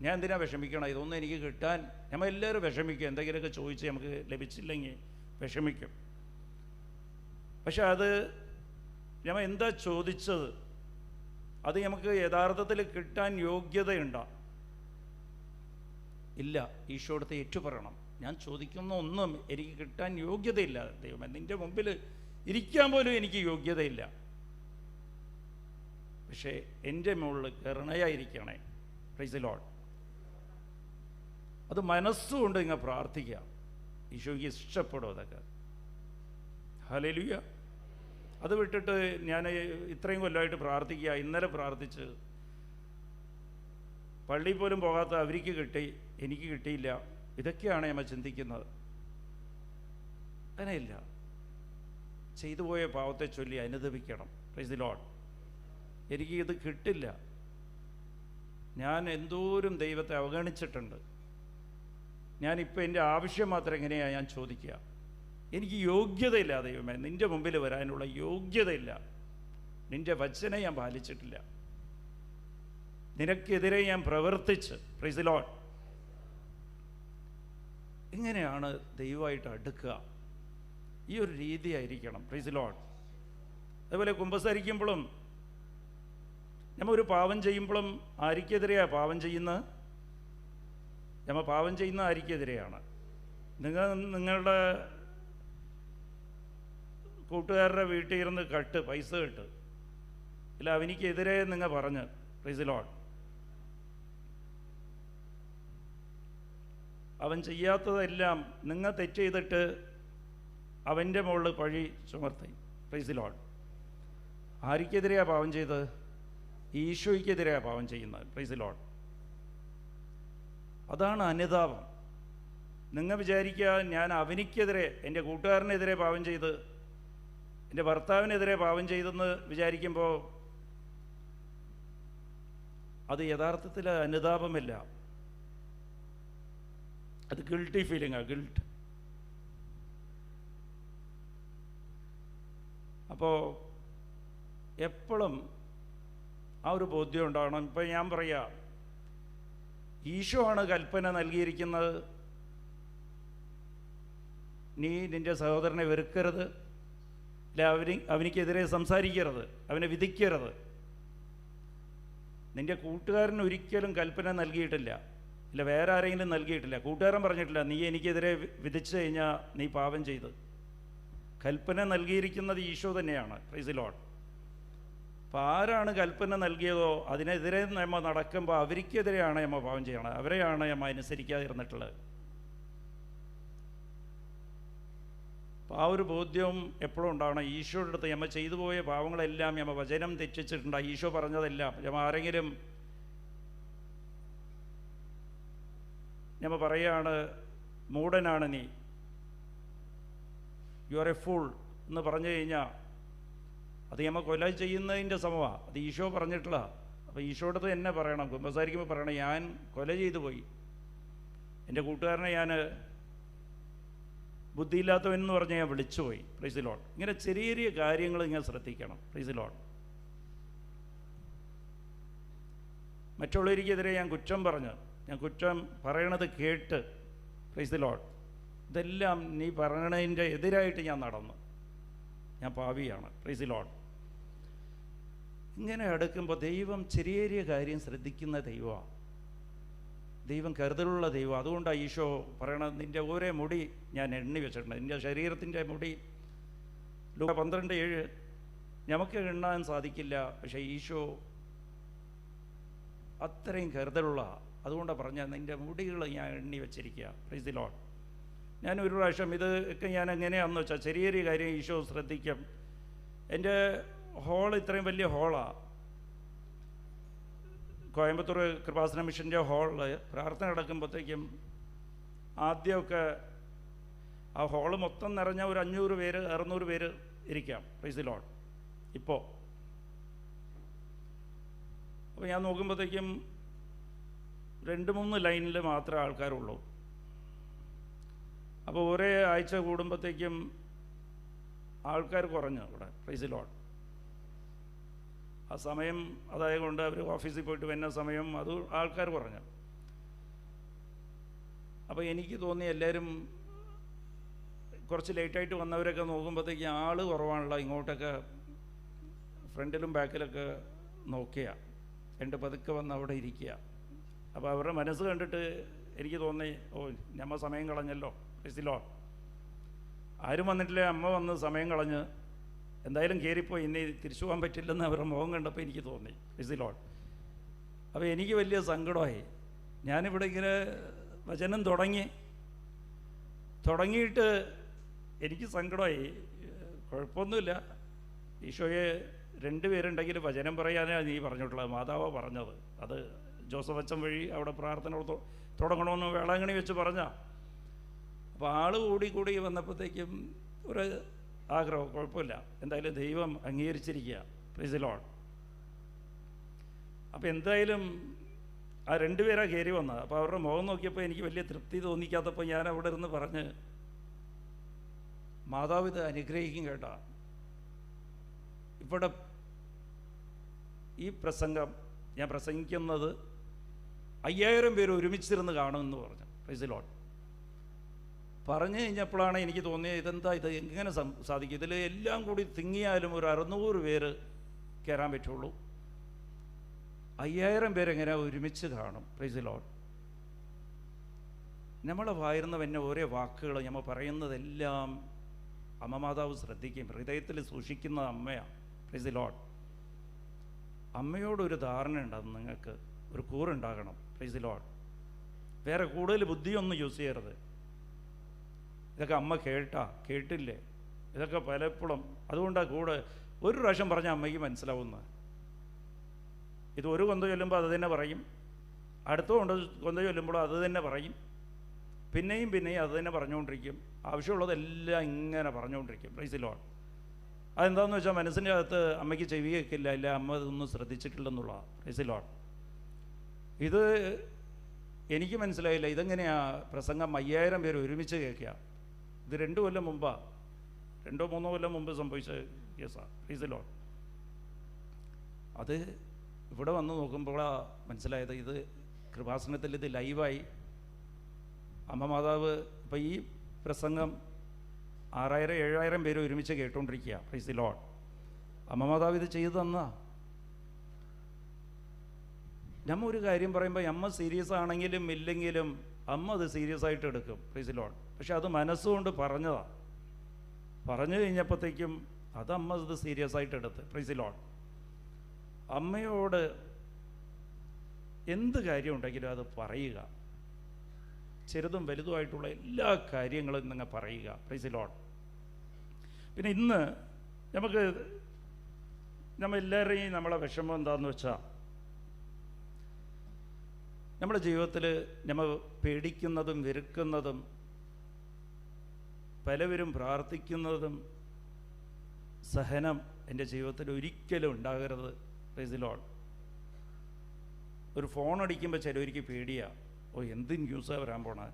ഞാൻ എന്തിനാണ് വിഷമിക്കണം, ഇതൊന്നും എനിക്ക് കിട്ടാൻ. നമ്മൾ എല്ലാവരും വിഷമിക്കും, എന്തെങ്കിലുമൊക്കെ ചോദിച്ച് നമുക്ക് ലഭിച്ചില്ലെങ്കിൽ വിഷമിക്കും. പക്ഷെ അത് നമ്മൾ എന്താ ചോദിച്ചത്, അത് നമുക്ക് യഥാർത്ഥത്തിൽ കിട്ടാൻ യോഗ്യതയുണ്ടോ ഇല്ല. ഈശോടത്തെ ഏറ്റു പറയണം, ഞാൻ ചോദിക്കുന്ന ഒന്നും എനിക്ക് കിട്ടാൻ യോഗ്യതയില്ല ദൈവമേ, നിൻ്റെ മുമ്പിൽ ഇരിക്കാൻ പോലും എനിക്ക് യോഗ്യതയില്ല. പക്ഷേ എൻ്റെ മുകളിൽ കരുണയായിരിക്കണേ. Price the Lord. അത് മനസ്സുകൊണ്ട് ഇങ്ങനെ പ്രാർത്ഥിക്കുക. ഈശോയ്ക്ക് ഇഷ്ടപ്പെടും അതൊക്കെ. ഹല്ലേലൂയ. അത് വിട്ടിട്ട് ഞാൻ ഇത്രയും കൊല്ലമായിട്ട് പ്രാർത്ഥിക്കുക, ഇന്നലെ പ്രാർത്ഥിച്ച് പള്ളിയിൽ പോലും പോകാത്ത അവർക്ക് കിട്ടി, എനിക്ക് കിട്ടിയില്ല, ഇതൊക്കെയാണ് നമ്മൾ ചിന്തിക്കുന്നത്. അങ്ങനെയില്ല. ചെയ്തു പോയ പാവത്തെ ചൊല്ലി അനുദപിക്കണം. Price the Lord. എനിക്ക് ഇത് കിട്ടില്ല, ഞാൻ എന്തോരം ദൈവത്തെ അവഗണിച്ചിട്ടുണ്ട്, ഞാനിപ്പോൾ എൻ്റെ ആവശ്യം മാത്രം എങ്ങനെയാണ് ഞാൻ ചോദിക്കുക, എനിക്ക് യോഗ്യതയില്ല ദൈവമേ, നിൻ്റെ മുമ്പിൽ വരാനുള്ള യോഗ്യതയില്ല, നിൻ്റെ വചനം ഞാൻ പാലിച്ചിട്ടില്ല, നിനക്കെതിരെ ഞാൻ പ്രവർത്തിച്ച്. Price the Lord. ഇങ്ങനെയാണ് ദൈവമായിട്ട് അടുക്കുക. ഈ ഒരു രീതിയായിരിക്കണം. Price the Lord. അതുപോലെ കുമ്പസാരിക്കുമ്പോഴും നമ്മൾ ഒരു പാവം ചെയ്യുമ്പോഴും ആർക്കെതിരെയാണ് പാവം ചെയ്യുന്നത്? നമ്മൾ പാവം ചെയ്യുന്ന ആർക്കെതിരെയാണ്? നിങ്ങളുടെ കൂട്ടുകാരുടെ വീട്ടിൽ ഇരുന്ന് പൈസ കെട്ട് ഇല്ല, അവനിക്കെതിരെ നിങ്ങൾ പറഞ്ഞ്. Praise the lord. അവൻ ചെയ്യാത്തതെല്ലാം നിങ്ങൾ തെറ്റ് ചെയ്തിട്ട് അവൻ്റെ മുകളിൽ പഴി ചുമർത്തി. Praise the lord. ആർക്കെതിരെയാണ് പാവം ചെയ്തത്? ഈശോയ്ക്കെതിരെയാണ് പാവം ചെയ്യുന്നത്. Praise the lord. അതാണ് അനുതാപം. നിങ്ങൾ വിചാരിക്കുക ഞാൻ അവനിക്കെതിരെ, എൻ്റെ കൂട്ടുകാരനെതിരെ പാവം ചെയ്ത്, എൻ്റെ ഭർത്താവിനെതിരെ പാവം ചെയ്തെന്ന് വിചാരിക്കുമ്പോൾ അത് യഥാർത്ഥത്തിൽ അനുതാപമില്ല, അത് ഗിൽട്ടി ഫീലിംഗാണ്, ഗിൽട്ട്. അപ്പോൾ എപ്പോഴും ആ ഒരു ബോധ്യം ഉണ്ടാവണം. ഇപ്പം ഞാൻ പറയാം, ഈശോ ആണ് കൽപ്പന നൽകിയിരിക്കുന്നത്, നീ നിൻ്റെ സഹോദരനെ വെറുക്കരുത്, അല്ല അവനിക്കെതിരെ സംസാരിക്കരുത്, അവനെ വിധിക്കരുത്. നിൻ്റെ കൂട്ടുകാരന് ഒരിക്കലും കൽപ്പന നൽകിയിട്ടില്ല, ഇല്ല വേറെ ആരെങ്കിലും നൽകിയിട്ടില്ല. കൂട്ടുകാരൻ പറഞ്ഞിട്ടില്ല നീ എനിക്കെതിരെ വിധിച്ചു കഴിഞ്ഞാൽ നീ പാപം ചെയ്ത്. കൽപ്പന നൽകിയിരിക്കുന്നത് ഈശോ തന്നെയാണ്. Price the lord. അപ്പോൾ ആരാണ് കൽപ്പന നൽകിയതോ അതിനെതിരെ നമ്മൾ നടക്കുമ്പോൾ അവർക്കെതിരെയാണ് നമ്മൾ പാപം ചെയ്യണം, അവരെയാണ് നമ്മൾ അനുസരിക്കാതിരുന്നിട്ടുള്ളത്. അപ്പോൾ ആ ഒരു ബോധ്യവും എപ്പോഴും ഉണ്ടാവണം. ഈശോയുടെ അടുത്ത് നമ്മൾ ചെയ്തു പോയ പാവങ്ങളെല്ലാം നമ്മൾ വചനം തെറ്റിച്ചിട്ടുണ്ട്, ഈശോ പറഞ്ഞതെല്ലാം നമ്മൾ ആരെങ്കിലും നമ്മൾ പറയുകയാണ് മൂഢനാണ് നീ, യു ആർ എ ഫൂൾ എന്ന് പറഞ്ഞു കഴിഞ്ഞാൽ അത് നമ്മൾ കൊല ചെയ്യുന്നതിൻ്റെ സമമാണ്. അത് ഈശോ പറഞ്ഞിട്ടുള്ള. അപ്പോൾ ഈശോയുടെ അടുത്ത് എന്നെ പറയണം, കുമ്പസാരിക്കുമ്പോൾ പറയണം, ഞാൻ കൊല ചെയ്തു പോയി, എൻ്റെ കൂട്ടുകാരനെ ഞാൻ ബുദ്ധിയില്ലാത്തവനെന്ന് പറഞ്ഞ് ഞാൻ വിളിച്ചുപോയി. Price the Lord. ഇങ്ങനെ ചെറിയ ചെറിയ കാര്യങ്ങൾ ഇങ്ങനെ ശ്രദ്ധിക്കണം. Price the Lord. മറ്റുള്ളവർക്കെതിരെ ഞാൻ കുറ്റം പറഞ്ഞ്, ഞാൻ കുറ്റം പറയണത് കേട്ട്, പ്രൈസ് ദി ലോർഡ്, ഇതെല്ലാം നീ പറയണതിൻ്റെ എതിരായിട്ട് ഞാൻ നടന്നു, ഞാൻ പാപിയാണ്. Price the Lord. ഇങ്ങനെ അടുക്കുമ്പോൾ ദൈവം ചെറിയ ചെറിയ കാര്യം ശ്രദ്ധിക്കുന്ന ദൈവമാണ്. ദൈവം കരുതലുള്ള ദൈവം. അതുകൊണ്ടാണ് ഈശോ പറയണത്, നിൻ്റെ ഓരോ മുടി ഞാൻ എണ്ണി വെച്ചിട്ടുണ്ട്, നിൻ്റെ ശരീരത്തിൻ്റെ മുടി. ലൂക്ക 12:7 നമുക്ക് എണ്ണാൻ സാധിക്കില്ല, പക്ഷേ ഈശോ അത്രയും കരുതലുള്ള. അതുകൊണ്ടാണ് പറഞ്ഞാൽ നിൻ്റെ മുടികൾ ഞാൻ എണ്ണി വെച്ചിരിക്കുക. Price the lord. ഞാൻ ഒരു പ്രാവശ്യം ഇത് ഒക്കെ ഞാൻ എങ്ങനെയാണെന്ന് വെച്ചാൽ ചെറിയ ചെറിയ കാര്യം ഈശോ ശ്രദ്ധിക്കും. എൻ്റെ ഹോൾ ഇത്രയും വലിയ ഹോളാണ്. കോയമ്പത്തൂർ കൃപാസന മിഷൻ്റെ ഹോളിൽ പ്രാർത്ഥന നടക്കുമ്പോഴത്തേക്കും ആദ്യമൊക്കെ ആ ഹോള് മൊത്തം നിറഞ്ഞ ഒരു 500 പേര് 600 പേര് ഇരിക്കാം. Price the Lord. ഇപ്പോൾ അപ്പോൾ ഞാൻ നോക്കുമ്പോഴത്തേക്കും 2-3 ലൈനിൽ മാത്രമേ ആൾക്കാരുള്ളൂ. അപ്പോൾ ഒരേ ആഴ്ച കൂടുമ്പോഴത്തേക്കും ആൾക്കാർ കുറഞ്ഞു ഇവിടെ. Price the Lord. ആ സമയം അതായതുകൊണ്ട് അവർ ഓഫീസിൽ പോയിട്ട് വരുന്ന സമയം അത് ആൾക്കാർ കുറഞ്ഞു. അപ്പോൾ എനിക്ക് തോന്നി എല്ലാവരും കുറച്ച് ലേറ്റായിട്ട് വന്നവരൊക്കെ നോക്കുമ്പോഴത്തേക്ക് ആൾ കുറവാണല്ലോ, ഇങ്ങോട്ടൊക്കെ ഫ്രണ്ടിലും ബാക്കിലൊക്കെ നോക്കിയ രണ്ട് പതുക്കെ വന്ന് അവിടെ ഇരിക്കുക. അപ്പോൾ അവരുടെ മനസ്സ് കണ്ടിട്ട് എനിക്ക് തോന്നി, ഓ ഞമ്മ സമയം കളഞ്ഞല്ലോ. Price the Lord. ആരും വന്നിട്ടില്ലേ, അമ്മ വന്ന് സമയം കളഞ്ഞ് എന്തായാലും കയറിപ്പോയി, ഇനി തിരിച്ചു പോകാൻ പറ്റില്ലെന്ന് അവരുടെ മുഖം കണ്ടപ്പോൾ എനിക്ക് തോന്നി. Price the lord. അപ്പോൾ എനിക്ക് വലിയ സങ്കടമായി. ഞാനിവിടെ ഇങ്ങനെ വചനം തുടങ്ങിയിട്ട് എനിക്ക് സങ്കടമായി. കുഴപ്പമൊന്നുമില്ല, ഈശോയെ 2 പേരുണ്ടെങ്കിൽ വചനം പറയാനാണ് നീ പറഞ്ഞിട്ടുള്ളത്, മാതാവാണ് പറഞ്ഞത്. അത് ജോസഫ് അച്ഛൻ വഴി അവിടെ പ്രാർത്ഥന തുടങ്ങണമെന്ന് വേളാങ്കണി വെച്ച് പറഞ്ഞാൽ. അപ്പോൾ ആൾ കൂടി വന്നപ്പോഴത്തേക്കും ഒരു ആഗ്രഹം, കുഴപ്പമില്ല, എന്തായാലും ദൈവം അംഗീകരിച്ചിരിക്കുക. Price the lord. അപ്പോൾ എന്തായാലും ആ 2 പേരാണ് കയറി വന്നത്. അപ്പോൾ അവരുടെ മുഖം നോക്കിയപ്പോൾ എനിക്ക് വലിയ തൃപ്തി തോന്നിക്കാത്തപ്പോൾ ഞാൻ അവിടെ ഇരുന്ന് പറഞ്ഞ്, മാതാവ് ഇത് അനുഗ്രഹിക്കും കേട്ടാ. ഇവിടെ ഈ പ്രസംഗം ഞാൻ പ്രസംഗിക്കുന്നത് 5000 പേര് ഒരുമിച്ചിരുന്ന് കാണുമെന്ന് പറഞ്ഞു. Price the Lord. പറഞ്ഞു കഴിഞ്ഞപ്പോഴാണ് എനിക്ക് തോന്നിയത്, ഇതെന്താ ഇത് എങ്ങനെ സാധിക്കും, ഇതിൽ എല്ലാം കൂടി തിങ്ങിയാലും ഒരു 600 പേര് കയറാൻ പറ്റുള്ളൂ, 5000 പേരെങ്ങനെ ഒരുമിച്ച് കാണും. Price the Lord. നമ്മളെ വായിരുന്ന പിന്നെ ഓരോ വാക്കുകൾ നമ്മൾ പറയുന്നതെല്ലാം അമ്മ മാതാവ് ശ്രദ്ധിക്കും, ഹൃദയത്തിൽ സൂക്ഷിക്കുന്ന അമ്മയാണ്. Price the Lord. അമ്മയോടൊരു ധാരണ ഉണ്ടാകും, നിങ്ങൾക്ക് ഒരു കൂറുണ്ടാകണം. Price the Lord. വേറെ കൂടുതൽ ബുദ്ധിയൊന്നും യൂസ് ചെയ്യരുത്. ഇതൊക്കെ അമ്മ കേട്ടില്ലേ, ഇതൊക്കെ പലപ്പോഴും അതുകൊണ്ടാണ് കൂടെ ഒരു പ്രാവശ്യം പറഞ്ഞ അമ്മയ്ക്ക് മനസ്സിലാവുന്നത്. ഇത് ഒരു കൊന്ത ചൊല്ലുമ്പോൾ അത് തന്നെ പറയും, അടുത്ത കൊന്ത ചൊല്ലുമ്പോഴും അത് തന്നെ പറയും, പിന്നെയും അത് തന്നെ പറഞ്ഞുകൊണ്ടിരിക്കും, ആവശ്യമുള്ളതെല്ലാം ഇങ്ങനെ പറഞ്ഞുകൊണ്ടിരിക്കും. Price the Lord. അതെന്താണെന്ന് വെച്ചാൽ മനസ്സിൻ്റെ അകത്ത് അമ്മയ്ക്ക് ചെവി കേൾക്കില്ല, ഇല്ല അമ്മ ഇതൊന്നും ശ്രദ്ധിച്ചിട്ടില്ലെന്നുള്ളതാണ്. Price the Lord. ഇത് എനിക്ക് മനസ്സിലായില്ല, ഇതെങ്ങനെയാണ് പ്രസംഗം 5000 പേര് ഒരുമിച്ച് കേൾക്കുക. ഇത് 2 കൊല്ലം മുമ്പാണ്, 2-3 കൊല്ലം മുമ്പ് സംഭവിച്ച കേസാണ്. Price the Lord. അത് ഇവിടെ വന്ന് നോക്കുമ്പോഴാണ് മനസ്സിലായത്, ഇത് കൃപാസനത്തിൽ ഇത് ലൈവായി അമ്മ മാതാവ് ഇപ്പോൾ ഈ പ്രസംഗം 6000-7000 പേര് ഒരുമിച്ച് കേട്ടുകൊണ്ടിരിക്കുക. Price the Lord. അമ്മ മാതാവ് ഇത് ചെയ്തു തന്നാ. നമ്മ ഒരു കാര്യം പറയുമ്പോൾ അമ്മ സീരിയസ് ആണെങ്കിലും ഇല്ലെങ്കിലും അമ്മ അത് സീരിയസ് ആയിട്ട് എടുക്കും. Price the lord. പക്ഷെ അത് മനസ്സുകൊണ്ട് പറഞ്ഞതാണ്. പറഞ്ഞു കഴിഞ്ഞപ്പോഴത്തേക്കും അത് അമ്മ ഇത് സീരിയസ് ആയിട്ട് എടുത്ത്. Price the Lord. അമ്മയോട് എന്ത് കാര്യം ഉണ്ടെങ്കിലും അത് പറയുക. ചെറുതും വലുതുമായിട്ടുള്ള എല്ലാ കാര്യങ്ങളും നിങ്ങൾ പറയുക. Price the Lord. പിന്നെ ഇന്ന് നമ്മളെല്ലാവരെയും നമ്മളെ വിഷമം എന്താണെന്ന് വെച്ചാൽ, നമ്മുടെ ജീവിതത്തിൽ നമ്മൾ പേടിക്കുന്നതും വെറുക്കുന്നതും പലവരും പ്രാർത്ഥിക്കുന്നതും സഹനം എൻ്റെ ജീവിതത്തിൽ ഒരിക്കലും ഉണ്ടാകരുത്. Price the Lord. ഒരു ഫോൺ അടിക്കുമ്പോൾ ചിലവർക്ക് പേടിയാണ്. ഓ, എന്ത് ന്യൂസാണ് വരാൻ പോണേ.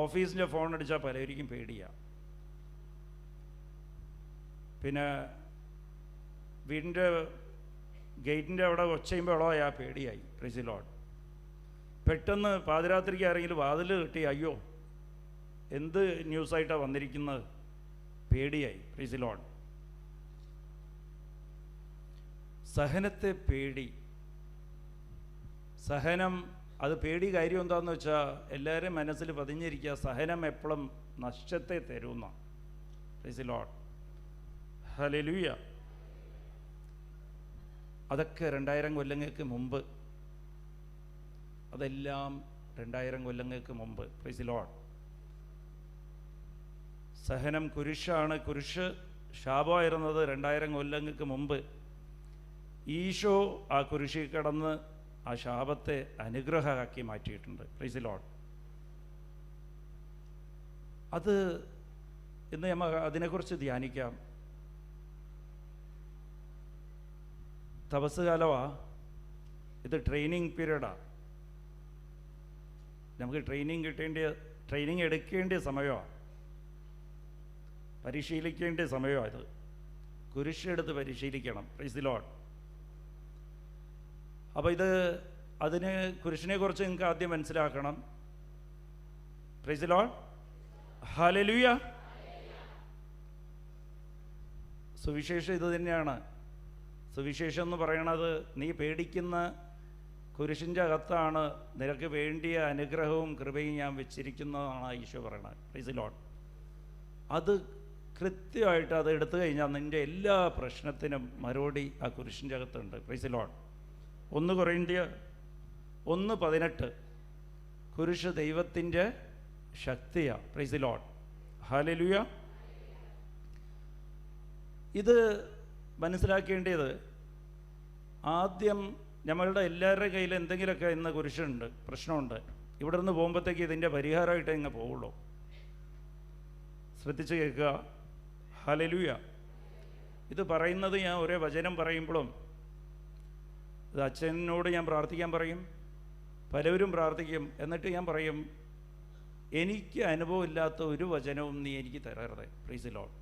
ഓഫീസിൻ്റെ ഫോൺ അടിച്ചാൽ പലർക്കും പേടിയാണ്. പിന്നെ വീടിൻ്റെ ഗേറ്റിൻ്റെ അവിടെ ഒച്ചയുമ്പോഴോ പേടിയായി. Price the Lord. പെട്ടെന്ന് പാതിരാത്രിക്ക് ആരെങ്കിലും വാതിൽ കിട്ടി, അയ്യോ എന്ത് ന്യൂസായിട്ടാണ് വന്നിരിക്കുന്നത്, പേടിയായി. Price the Lord. സഹനത്തെ പേടി. സഹനം അത് പേടി കാര്യം എന്താണെന്ന് വെച്ചാൽ എല്ലാവരും മനസ്സിൽ പതിഞ്ഞിരിക്കുക, സഹനം എപ്പോഴും നഷ്ടത്തെ തരുന്ന. Price the lord. ഹല്ലേലൂയ. അതൊക്കെ 2000 കൊല്ലങ്ങൾക്ക് മുമ്പ്, അതെല്ലാം 2000 കൊല്ലങ്ങൾക്ക് മുമ്പ്. Price the lord. സഹനം കുരിശാണ്. കുരിശ് ശാപമായിരുന്നത് 2000 കൊല്ലങ്ങൾക്ക് മുമ്പ്. ഈശോ ആ കുരിശിൽ കിടന്ന് ആ ശാപത്തെ അനുഗ്രഹമാക്കി മാറ്റിയിട്ടുണ്ട്. Price the Lord. അത് ഇന്ന് നമ്മൾ അതിനെക്കുറിച്ച് ധ്യാനിക്കാം. തപസ് കാലമാണ് ഇത്. ട്രെയിനിങ് പീരീഡാണ്. നമുക്ക് ട്രെയിനിങ് എടുക്കേണ്ട സമയമാണ്, പരിശീലിക്കേണ്ട സമയമാണ് ഇത്. കുരിശെടുത്ത് പരിശീലിക്കണം. Price the lord. അപ്പോൾ അതിന് കുരിശിനെക്കുറിച്ച് നിങ്ങൾക്ക് ആദ്യം മനസ്സിലാക്കണം. Price the lord. ഹല്ലേലൂയ. സുവിശേഷം ഇത് തന്നെയാണ്. സുവിശേഷം എന്ന് പറയണത് നീ പേടിക്കുന്ന കുരിശിൻ്റെ അകത്താണ് നിനക്ക് വേണ്ടിയ അനുഗ്രഹവും കൃപയും ഞാൻ വെച്ചിരിക്കുന്നതാണ് ഈശോ പറയണത്. Price the Lord. അത് കൃത്യമായിട്ട് അത് എടുത്തു കഴിഞ്ഞാൽ നിൻ്റെ എല്ലാ പ്രശ്നത്തിനും മറുപടി ആ കുരിശിൻ്റെ അകത്തുണ്ട്. Price the Lord. 1 കൊരിന്ത്യർ 1:18 കുരിശ് ദൈവത്തിൻ്റെ ശക്തിയാണ്. Price the lord. ഹല്ലേലൂയ. ഇത് മനസ്സിലാക്കേണ്ടത് ആദ്യം നമ്മളുടെ എല്ലാവരുടെ കയ്യിൽ എന്തെങ്കിലുമൊക്കെ ഇന്ന് കുരിശുണ്ട്, പ്രശ്നമുണ്ട്. ഇവിടെ നിന്ന് പോകുമ്പോഴത്തേക്ക് ഇതിൻ്റെ പരിഹാരമായിട്ട് ഇങ്ങ് പോവുള്ളൂ. ശ്രദ്ധിച്ച് കേൾക്കുക. ഹല്ലേലൂയ. ഇത് പറയുന്നത് ഞാൻ ഒരേ വചനം പറയുമ്പോഴും ഇത് അച്ഛനോട് ഞാൻ പ്രാർത്ഥിക്കാൻ പറയും, പലവരും പ്രാർത്ഥിക്കും. എന്നിട്ട് ഞാൻ പറയും, എനിക്ക് അനുഭവമില്ലാത്ത ഒരു വചനവും നീ എനിക്ക് തരരുത്. Price the lord.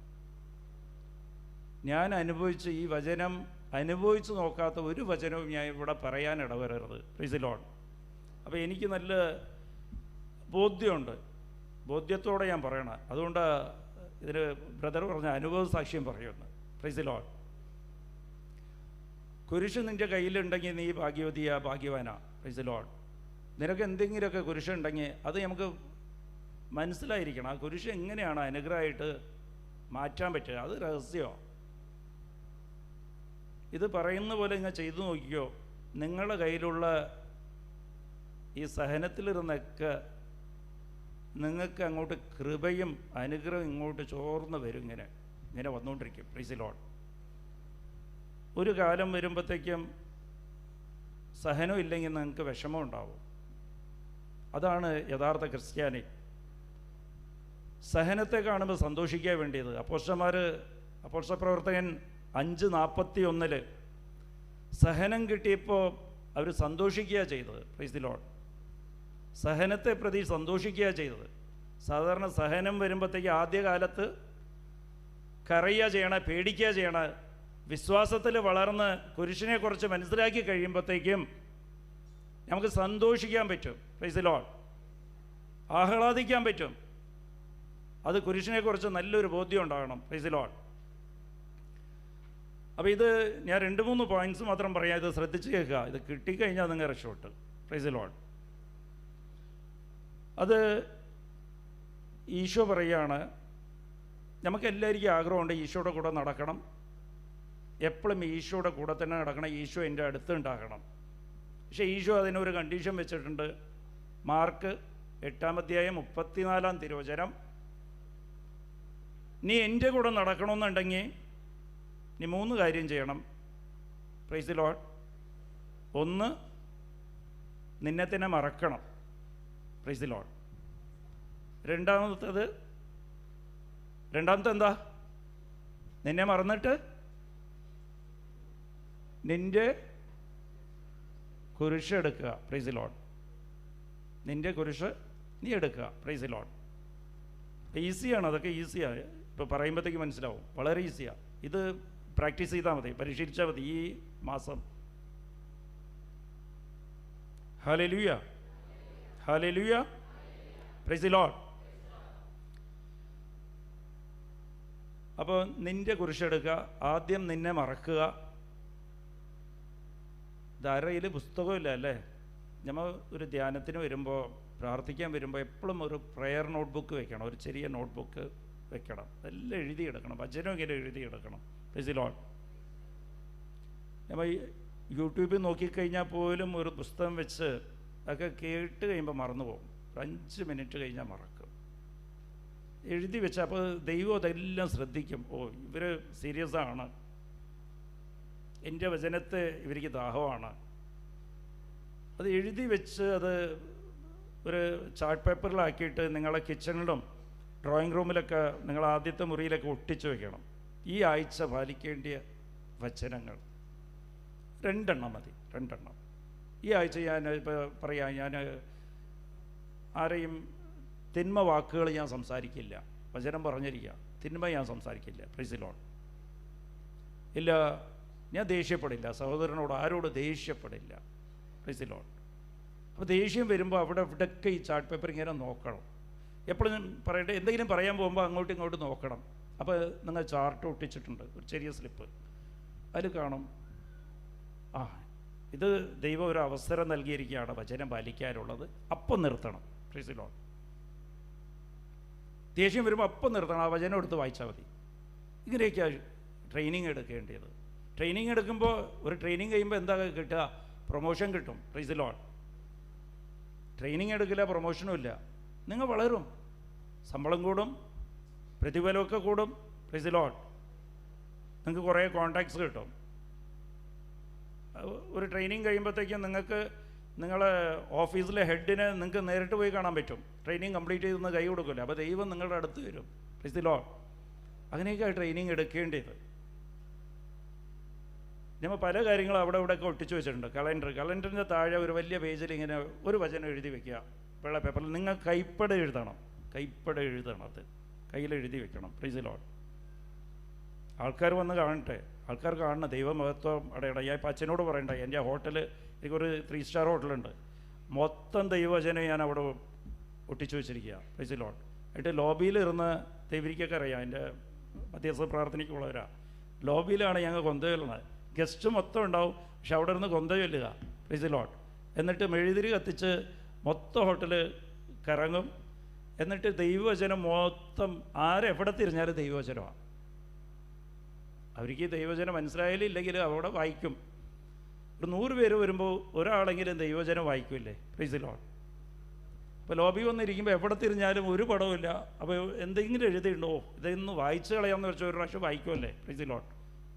ഞാൻ അനുഭവിച്ച് ഈ വചനം അനുഭവിച്ച് നോക്കാത്ത ഒരു വചനവും ഞാൻ ഇവിടെ പറയാൻ ഇടവരരുത്. Price the lord. അപ്പോൾ എനിക്ക് നല്ല ബോധ്യമുണ്ട്, ബോധ്യത്തോടെ ഞാൻ പറയണം. അതുകൊണ്ട് ഇതിന് ബ്രദർ പറഞ്ഞ അനുഭവ സാക്ഷ്യം പറയുമെന്ന്. Praise the lord. കുരിശ് നിൻ്റെ കയ്യിലുണ്ടെങ്കിൽ നീ ഭാഗ്യവതിയാ, ഭാഗ്യവാനാ. Praise the lord. നിനക്ക് എന്തെങ്കിലുമൊക്കെ കുരിശുണ്ടെങ്കിൽ അത് നമുക്ക് മനസ്സിലായിരിക്കണം. ആ കുരിശ് എങ്ങനെയാണ് അനുഗ്രഹമായിട്ട് മാറ്റാൻ പറ്റുക, അത് രഹസ്യമാണ്. ഇത് പറയുന്ന പോലെ ഇങ്ങനെ ചെയ്തു നോക്കിയോ, നിങ്ങളുടെ കയ്യിലുള്ള ഈ സഹനത്തിലിരുന്നൊക്കെ നിങ്ങൾക്ക് അങ്ങോട്ട് കൃപയും അനുഗ്രഹം ഇങ്ങോട്ട് ചോർന്ന് വരും. ഇങ്ങനെ വന്നുകൊണ്ടിരിക്കും. Price the Lord. ഒരു കാലം വരുമ്പോഴത്തേക്കും സഹനം ഇല്ലെങ്കിൽ നിങ്ങൾക്ക് വിഷമം ഉണ്ടാവും. അതാണ് യഥാർത്ഥ ക്രിസ്ത്യാനി. സഹനത്തെ കാണുമ്പോൾ സന്തോഷിക്കാൻ വേണ്ടിയത്. അപ്പോസ്തല പ്രവർത്തകൻ 5:41 സഹനം കിട്ടിയപ്പോൾ അവർ സന്തോഷിക്കുക ചെയ്തത്. Price the Lord. സഹനത്തെ പ്രതി സന്തോഷിക്കുക ചെയ്തത്. സാധാരണ സഹനം വരുമ്പോഴത്തേക്ക് ആദ്യകാലത്ത് കരയുക ചെയ്യണം, പേടിക്കുക ചെയ്യണം. വിശ്വാസത്തിൽ വളർന്ന് കുരിശിനെക്കുറിച്ച് മനസ്സിലാക്കി കഴിയുമ്പോഴത്തേക്കും നമുക്ക് സന്തോഷിക്കാൻ പറ്റും. Price the Lord. ആഹ്ലാദിക്കാൻ പറ്റും. അത് കുരിശിനെക്കുറിച്ച് നല്ലൊരു ബോധ്യം ഉണ്ടാകണം. Price the lord. അപ്പോൾ ഇത് ഞാൻ 2-3 പോയിൻറ്റ്സ് മാത്രം പറയാം. ഇത് ശ്രദ്ധിച്ച് കേൾക്കുക. ഇത് കിട്ടിക്കഴിഞ്ഞാൽ നിങ്ങൾ രക്ഷപ്പെട്ടു. Price the Lord. അത് ഈശോ പറയുകയാണ്, നമുക്കെല്ലാവർക്കും ആഗ്രഹമുണ്ട് ഈശോയുടെ കൂടെ നടക്കണം, എപ്പോഴും ഈശോയുടെ കൂടെ തന്നെ നടക്കണം, ഈശോ എൻ്റെ അടുത്ത് ഉണ്ടാകണം. പക്ഷേ ഈശോ അതിനൊരു കണ്ടീഷൻ വെച്ചിട്ടുണ്ട്. മാർക്ക് 8:34 നീ എൻ്റെ കൂടെ നടക്കണമെന്നുണ്ടെങ്കിൽ നീ 3 കാര്യം ചെയ്യണം. Price the Lord. 1, നിന്നെ തന്നെ മറക്കണം. Price the Lord. രണ്ടാമത്തെ എന്താ? നിന്നെ മറന്നിട്ട് നിൻ്റെ കുരിശ് എടുക്കുക. Price the Lord. നിൻ്റെ കുരിശ് നീ എടുക്കുക. Price the Lord. ഈസിയാണ്, അതൊക്കെ ഈസിയാണ്. ഇപ്പോൾ പറയുമ്പോഴത്തേക്ക് മനസ്സിലാവും, വളരെ ഈസിയാണ്. ഇത് പ്രാക്ടീസ് ചെയ്താൽ മതി, പരിശീലിച്ചാൽ മതി ഈ മാസം. Hallelujah, hallelujah, price the lord. അപ്പോൾ നിൻ്റെ കുരിശെടുക്കുക. ആദ്യം നിന്നെ മറക്കുക. ധാരയിൽ പുസ്തകമില്ല അല്ലേ? നമ്മൾ ഒരു ധ്യാനത്തിന് വരുമ്പോൾ, പ്രാർത്ഥിക്കാൻ വരുമ്പോൾ എപ്പോഴും ഒരു പ്രെയർ നോട്ട്ബുക്ക് വെക്കണം, ഒരു ചെറിയ നോട്ട്ബുക്ക് വെക്കണം. എല്ലാം എഴുതിയെടുക്കണം, വചനം ഇങ്ങനെ എഴുതിയെടുക്കണം. Price the Lord. നമ്മൾ യൂട്യൂബിൽ നോക്കിക്കഴിഞ്ഞാൽ പോലും ഒരു പുസ്തകം വെച്ച് ഒക്കെ കേട്ട് കഴിയുമ്പോൾ മറന്നു പോകും. ഒരു 5 മിനിറ്റ് കഴിഞ്ഞാൽ മറക്കും. എഴുതി വെച്ചാൽ അപ്പോൾ ദൈവം അതെല്ലാം ശ്രദ്ധിക്കും. ഓ, ഇവർ സീരിയസ് ആണ്, എൻ്റെ വചനത്തെ ഇവർക്ക് ദാഹമാണ്. അത് എഴുതി വെച്ച് അത് ഒരു ചാർട്ട് പേപ്പറിലാക്കിയിട്ട് നിങ്ങളെ കിച്ചണിലും ഡ്രോയിങ് റൂമിലൊക്കെ നിങ്ങൾ ആദ്യത്തെ മുറിയിലൊക്കെ ഒട്ടിച്ചു വയ്ക്കണം. ഈ ആഴ്ച പാലിക്കേണ്ടിയ വചനങ്ങൾ 2 എണ്ണം മതി, 2 എണ്ണം. ഈ ആഴ്ച ഞാൻ ഇപ്പോൾ പറയാം, ഞാൻ ആരെയും തിന്മ വാക്കുകൾ ഞാൻ സംസാരിക്കില്ല. വചനം പറഞ്ഞിരിക്കുക, തിന്മ ഞാൻ സംസാരിക്കില്ല. Price the Lord. ഇല്ല, ഞാൻ ദേഷ്യപ്പെടില്ല, സഹോദരനോട് ആരോട് ദേഷ്യപ്പെടില്ല. Price the lord. അപ്പോൾ ദേഷ്യം വരുമ്പോൾ അവിടെ ഇവിടെയൊക്കെ ഈ ചാർട്ട് പേപ്പർ ഇങ്ങനെ നോക്കണം. എപ്പോഴും പറയട്ടെ, എന്തെങ്കിലും പറയാൻ പോകുമ്പോൾ അങ്ങോട്ടും ഇങ്ങോട്ടും നോക്കണം. അപ്പോൾ നിങ്ങൾ ചാർട്ട് ഒട്ടിച്ചിട്ടുണ്ട്, ഒരു ചെറിയ സ്ലിപ്പ്, അതിൽ കാണും, ആ ഇത് ദൈവം ഒരു അവസരം നൽകിയിരിക്കുകയാണ് വചനം പാലിക്കാനുള്ളത്. അപ്പം നിർത്തണം. Price the Lord. ദേഷ്യം വരുമ്പോൾ അപ്പം നിർത്തണം, ആ വചനം എടുത്ത് വായിച്ചാൽ മതി. ഇങ്ങനെയൊക്കെയാണ് ട്രെയിനിങ് എടുക്കേണ്ടത്. ട്രെയിനിങ് എടുക്കുമ്പോൾ, ഒരു ട്രെയിനിങ് കഴിയുമ്പോൾ എന്താ കിട്ടുക? പ്രൊമോഷൻ കിട്ടും. Price the Lord. ട്രെയിനിങ് എടുക്കില്ല, പ്രൊമോഷനും ഇല്ല. നിങ്ങൾ വളരും, ശമ്പളം കൂടും, പ്രതിഫലമൊക്കെ കൂടും. Price the Lord. നിങ്ങൾക്ക് കുറേ കോൺടാക്ട്സ് കിട്ടും. ഒരു ട്രെയിനിങ് കഴിയുമ്പോഴത്തേക്കും നിങ്ങൾക്ക് നിങ്ങളെ ഓഫീസിലെ ഹെഡിനെ നിങ്ങൾക്ക് നേരിട്ട് പോയി കാണാൻ പറ്റും. ട്രെയിനിങ് കംപ്ലീറ്റ് ചെയ്തെന്ന് കൈ കൊടുക്കില്ല. അപ്പോൾ ദൈവം നിങ്ങളുടെ അടുത്ത് വരും. Price the Lord. അങ്ങനെയൊക്കെ ട്രെയിനിങ് എടുക്കേണ്ടത്. നമ്മൾ പല കാര്യങ്ങളും അവിടെ ഇവിടെയൊക്കെ ഒട്ടിച്ചു വെച്ചിട്ടുണ്ട്. കലണ്ടറിൻ്റെ താഴെ ഒരു വലിയ പേജിൽ ഇങ്ങനെ ഒരു വചനം എഴുതി വെക്കുക, വെള്ള പേപ്പറിൽ. നിങ്ങൾ കൈപ്പട എഴുതണം, കൈപ്പട എഴുതണം. അത് കയ്യിൽ എഴുതി വെക്കണം. Price the Lord. ആൾക്കാർ വന്ന് കാണട്ടെ, ആൾക്കാർ കാണണം, ദൈവമഹത്വം അടയണം. ഞാൻ ഇപ്പം അച്ഛനോട് പറയണ്ട, എൻ്റെ ഹോട്ടൽ, എനിക്കൊരു 3 സ്റ്റാർ ഹോട്ടലുണ്ട്, മൊത്തം ദൈവവചനം ഞാൻ അവിടെ ഒട്ടിച്ചു വെച്ചിരിക്കുക. Price the Lord. എന്നിട്ട് ലോബിയിലിരുന്ന്, ദൈവരിക്കൊക്കെ അറിയാം, എൻ്റെ മധ്യസ്ഥ പ്രാർത്ഥനയ്ക്കുള്ളവരാ, ലോബിയിലാണ് ഞങ്ങൾ കൊന്തചൊല്ലുന്നത്. ഗസ്റ്റ് മൊത്തം ഉണ്ടാവും, പക്ഷെ അവിടെ ഇരുന്ന് കൊന്ത ചൊല്ലുക. Price the Lord. എന്നിട്ട് മെഴുതിരി കത്തിച്ച് മൊത്തം ഹോട്ടൽ കറങ്ങും. എന്നിട്ട് ദൈവവചനം മൊത്തം, ആരെവിടെ തിരിഞ്ഞാലും ദൈവവചനമാണ്. അവർക്ക് ദൈവവചനം മനസ്സിലായാലും ഇല്ലെങ്കിൽ അവിടെ വായിക്കും. ഒരു 100 പേര് വരുമ്പോൾ ഒരാളെങ്കിലും ദൈവവചനം വായിക്കില്ലേ? Praise the lord. അപ്പോൾ ലോബി വന്നിരിക്കുമ്പോൾ എവിടെ തിരിഞ്ഞാലും ഒരു പടവുമില്ല. അപ്പോൾ എന്തെങ്കിലും എഴുതിയിട്ടുണ്ടോ, ഇതൊന്ന് വായിച്ച് കളയാമെന്ന് വെച്ചാൽ ഒരു പ്രാവശ്യം വായിക്കുമല്ലേ? Price the Lord.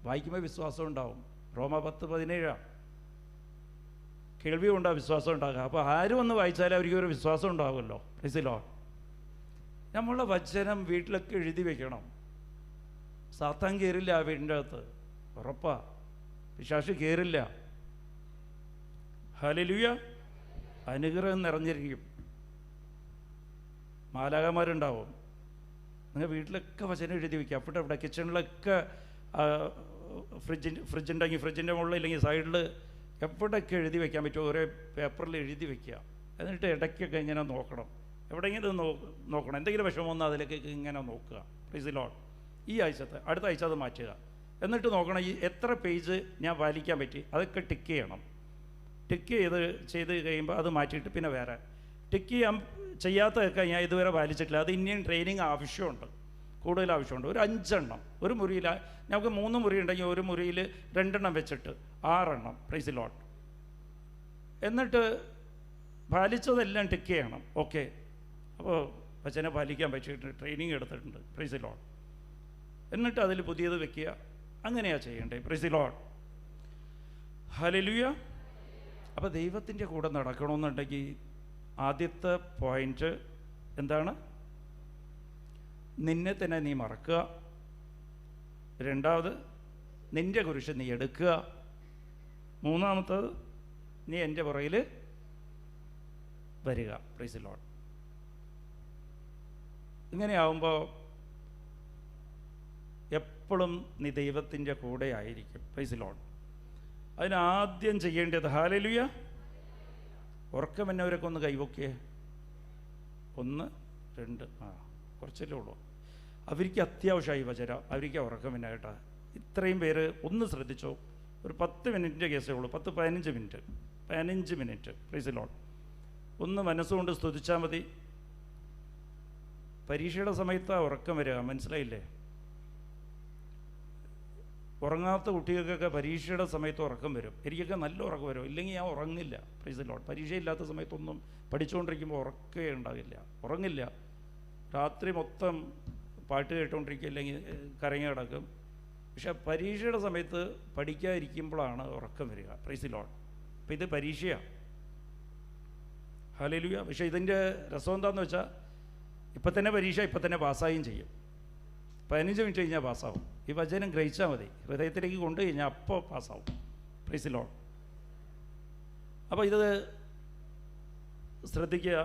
വായിക്കുമ്പോൾ വിശ്വാസം ഉണ്ടാവും. റോമ 10:17 കേൾവി കൊണ്ടാണ് വിശ്വാസം ഉണ്ടാകുക. അപ്പോൾ ആരും ഒന്ന് വായിച്ചാലും അവർക്ക് ഒരു വിശ്വാസം ഉണ്ടാകുമല്ലോ. Price the Lord. നമ്മളുടെ വചനം വീട്ടിലൊക്കെ എഴുതി വെക്കണം. സാത്താൻ കയറില്ല ആ വീടിൻ്റെ അകത്ത്, ഉറപ്പാ. പിശാച് കയറില്ല. ഹല്ലേലൂയ. അനുഗ്രഹം നിറഞ്ഞിരിക്കും. മാലാഖമാരുണ്ടാവും. നിങ്ങൾ വീട്ടിലൊക്കെ വചനം എഴുതി വയ്ക്കുക. അവിടെ ഇവിടെ കിച്ചണിലൊക്കെ ഫ്രിഡ്ജുണ്ടെങ്കിൽ ഫ്രിഡ്ജിൻ്റെ മുകളിൽ, ഇല്ലെങ്കിൽ സൈഡിൽ എവിടെയൊക്കെ എഴുതി വയ്ക്കാൻ പറ്റുമോ ഒരേ പേപ്പറിൽ എഴുതി വയ്ക്കുക. എന്നിട്ട് ഇടയ്ക്കൊക്കെ ഇങ്ങനെ നോക്കണം, എവിടെയെങ്കിലും നോക്കണം. എന്തെങ്കിലും വിഷമം വന്നാൽ അതിലേക്ക് ഇങ്ങനെ നോക്കുക. Price the lord. ഈ ആഴ്ചത്തെ, അടുത്ത ആഴ്ച അത് മാറ്റുക. എന്നിട്ട് നോക്കണം ഈ എത്ര പേജ് ഞാൻ പാലിക്കാൻ പറ്റി, അതൊക്കെ ടിക്ക് ചെയ്യണം. ടിക്ക് ചെയ്ത് കഴിയുമ്പോൾ അത് മാറ്റിയിട്ട് പിന്നെ വേറെ ടിക്ക് ചെയ്യാത്തതൊക്കെ ഞാൻ ഇതുവരെ പാലിച്ചിട്ടില്ല, അത് ഇനിയും ട്രെയിനിങ് ആവശ്യമുണ്ട്, കൂടുതൽ ആവശ്യമുണ്ട്. ഒരു 5 എണ്ണം ഒരു മുറിയിൽ. നമുക്ക് 3 മുറി ഉണ്ടെങ്കിൽ ഒരു മുറിയിൽ 2 എണ്ണം വെച്ചിട്ട് 6 എണ്ണം. Price the Lord. എന്നിട്ട് പാലിച്ചതെല്ലാം ടിക്ക് ചെയ്യണം. ഓക്കെ, അപ്പോൾ വചനം പാലിക്കാൻ പറ്റിയിട്ട് ട്രെയിനിങ് എടുത്തിട്ടുണ്ട്. Price the Lord. എന്നിട്ട് അതിൽ പുതിയത് വെക്കുക. അങ്ങനെയാണ് ചെയ്യേണ്ടത്. Price the lord. ഹല്ലേലൂയ. അപ്പോൾ ദൈവത്തിൻ്റെ കൂടെ നടക്കണമെന്നുണ്ടെങ്കിൽ ആദ്യത്തെ പോയിൻ്റ് എന്താണ്? നിന്നെ തന്നെ നീ മറക്കുക. രണ്ടാമത്, നിൻ്റെ കുരിശ് നീ എടുക്കുക. മൂന്നാമത്തത്, നീ എൻ്റെ പുറകിൽ വരിക. Price the Lord. ഇങ്ങനെയാവുമ്പോൾ എപ്പോഴും നീ ദൈവത്തിൻ്റെ കൂടെ ആയിരിക്കും. Price the Lord. അതിനാദ്യം ചെയ്യേണ്ടത്, ഹല്ലേലൂയ, ഉറക്കം എന്നവരൊക്കെ ഒന്ന് കൈവൊക്കിയേ. 1 2 കുറച്ചല്ലേ ഉള്ളൂ. അവർക്ക് അത്യാവശ്യമായി വചനം, അവർക്ക് ഉറക്കം പിന്നെ കേട്ടാ. ഇത്രയും പേര് ഒന്ന് ശ്രദ്ധിച്ചോ. ഒരു 10 മിനിറ്റിൻ്റെ കേസേ ഉള്ളൂ. 10-15 മിനിറ്റ്. Price the Lord. ഒന്ന് മനസ്സുകൊണ്ട് സ്തുതിച്ചാൽ മതി. പരീക്ഷയുടെ സമയത്താണ് ഉറക്കം വരിക, മനസ്സിലായില്ലേ? ഉറങ്ങാത്ത കുട്ടികൾക്കൊക്കെ പരീക്ഷയുടെ സമയത്ത് ഉറക്കം വരും. എനിക്കൊക്കെ നല്ല ഉറക്കം വരും, ഇല്ലെങ്കിൽ ഞാൻ ഉറങ്ങില്ല. Praise the lord. പരീക്ഷയില്ലാത്ത സമയത്തൊന്നും പഠിച്ചുകൊണ്ടിരിക്കുമ്പോൾ ഉറക്കേ ഉണ്ടാകില്ല, ഉറങ്ങില്ല. രാത്രി മൊത്തം പാട്ട് കേട്ടുകൊണ്ടിരിക്കുക, അല്ലെങ്കിൽ കരങ്ങി കിടക്കും. പക്ഷെ പരീക്ഷയുടെ സമയത്ത് പഠിക്കാതിരിക്കുമ്പോഴാണ് ഉറക്കം വരിക. Price the lord. അപ്പോൾ ഇത് പരീക്ഷയാണ്. ഹല്ലേലൂയ. പക്ഷേ ഇതിൻ്റെ രസം എന്താണെന്ന് വെച്ചാൽ, ഇപ്പം തന്നെ പരീക്ഷ ഇപ്പം തന്നെ പാസ്സായും ചെയ്യും. 15 മിനിറ്റ് കഴിഞ്ഞാൽ പാസ്സാവും. ഈ വചനം ഗ്രഹിച്ചാൽ മതി, ഹൃദയത്തിലേക്ക് കൊണ്ടു കഴിഞ്ഞാൽ അപ്പോൾ പാസ്സാവും. Price the lord. അപ്പോൾ ഇത് ശ്രദ്ധിക്കുക.